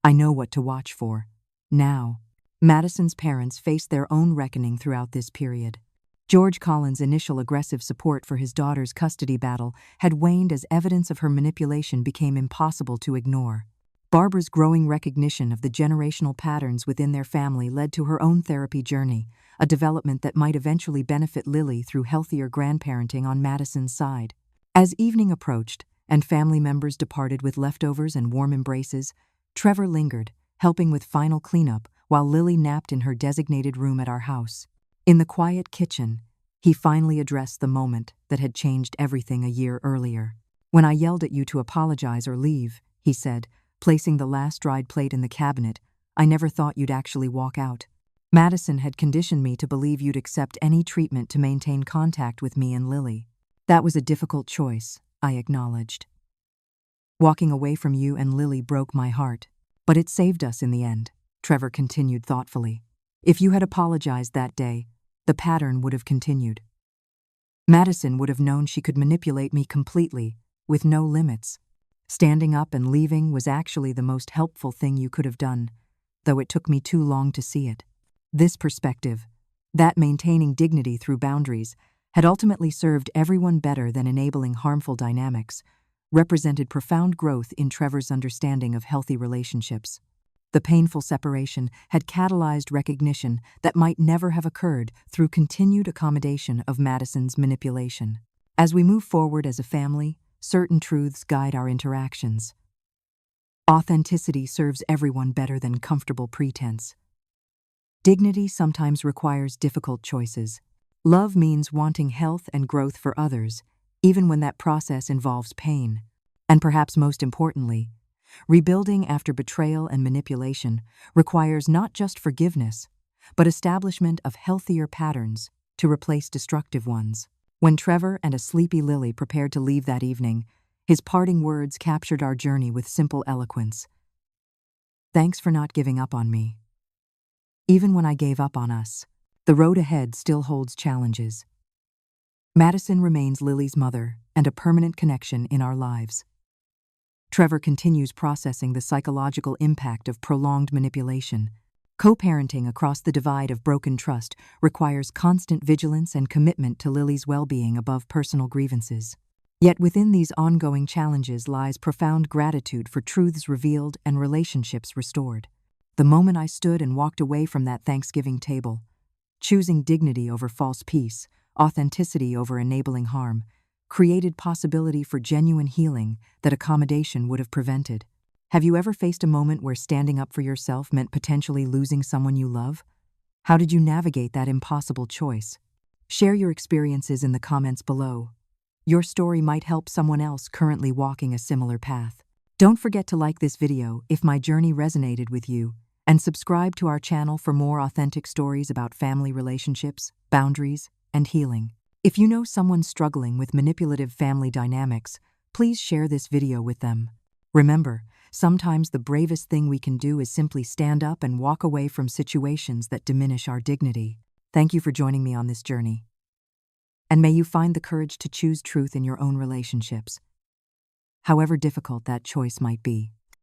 I know what to watch for. Now, Madison's parents faced their own reckoning throughout this period. George Collins' initial aggressive support for his daughter's custody battle had waned as evidence of her manipulation became impossible to ignore. Barbara's growing recognition of the generational patterns within their family led to her own therapy journey, a development that might eventually benefit Lily through healthier grandparenting on Madison's side. As evening approached, and family members departed with leftovers and warm embraces, Trevor lingered, helping with final cleanup while Lily napped in her designated room at our house. In the quiet kitchen, he finally addressed the moment that had changed everything a year earlier. When I yelled at you to apologize or leave, he said, placing the last dried plate in the cabinet, I never thought you'd actually walk out. Madison had conditioned me to believe you'd accept any treatment to maintain contact with me and Lily. That was a difficult choice, I acknowledged. Walking away from you and Lily broke my heart, but it saved us in the end, Trevor continued thoughtfully. If you had apologized that day, the pattern would have continued. Madison would have known she could manipulate me completely, with no limits. Standing up and leaving was actually the most helpful thing you could have done, though it took me too long to see it. This perspective, that maintaining dignity through boundaries, had ultimately served everyone better than enabling harmful dynamics, represented profound growth in Trevor's understanding of healthy relationships. The painful separation had catalyzed recognition that might never have occurred through continued accommodation of Madison's manipulation. As we move forward as a family, certain truths guide our interactions. Authenticity serves everyone better than comfortable pretense. Dignity sometimes requires difficult choices. Love means wanting health and growth for others, even when that process involves pain. And perhaps most importantly, rebuilding after betrayal and manipulation requires not just forgiveness, but establishment of healthier patterns to replace destructive ones. When Trevor and a sleepy Lily prepared to leave that evening, his parting words captured our journey with simple eloquence. Thanks for not giving up on me. Even when I gave up on us, the road ahead still holds challenges. Madison remains Lily's mother and a permanent connection in our lives. Trevor continues processing the psychological impact of prolonged manipulation. Co-parenting across the divide of broken trust requires constant vigilance and commitment to Lily's well-being above personal grievances. Yet within these ongoing challenges lies profound gratitude for truths revealed and relationships restored. The moment I stood and walked away from that Thanksgiving table, choosing dignity over false peace, authenticity over enabling harm, created possibility for genuine healing that accommodation would have prevented. Have you ever faced a moment where standing up for yourself meant potentially losing someone you love? How did you navigate that impossible choice? Share your experiences in the comments below. Your story might help someone else currently walking a similar path. Don't forget to like this video if my journey resonated with you, and subscribe to our channel for more authentic stories about family relationships, boundaries, and healing. If you know someone struggling with manipulative family dynamics, please share this video with them. Remember, Sometimes the bravest thing we can do is simply stand up and walk away from situations that diminish our dignity. Thank you for joining me on this journey. And may you find the courage to choose truth in your own relationships, however difficult that choice might be.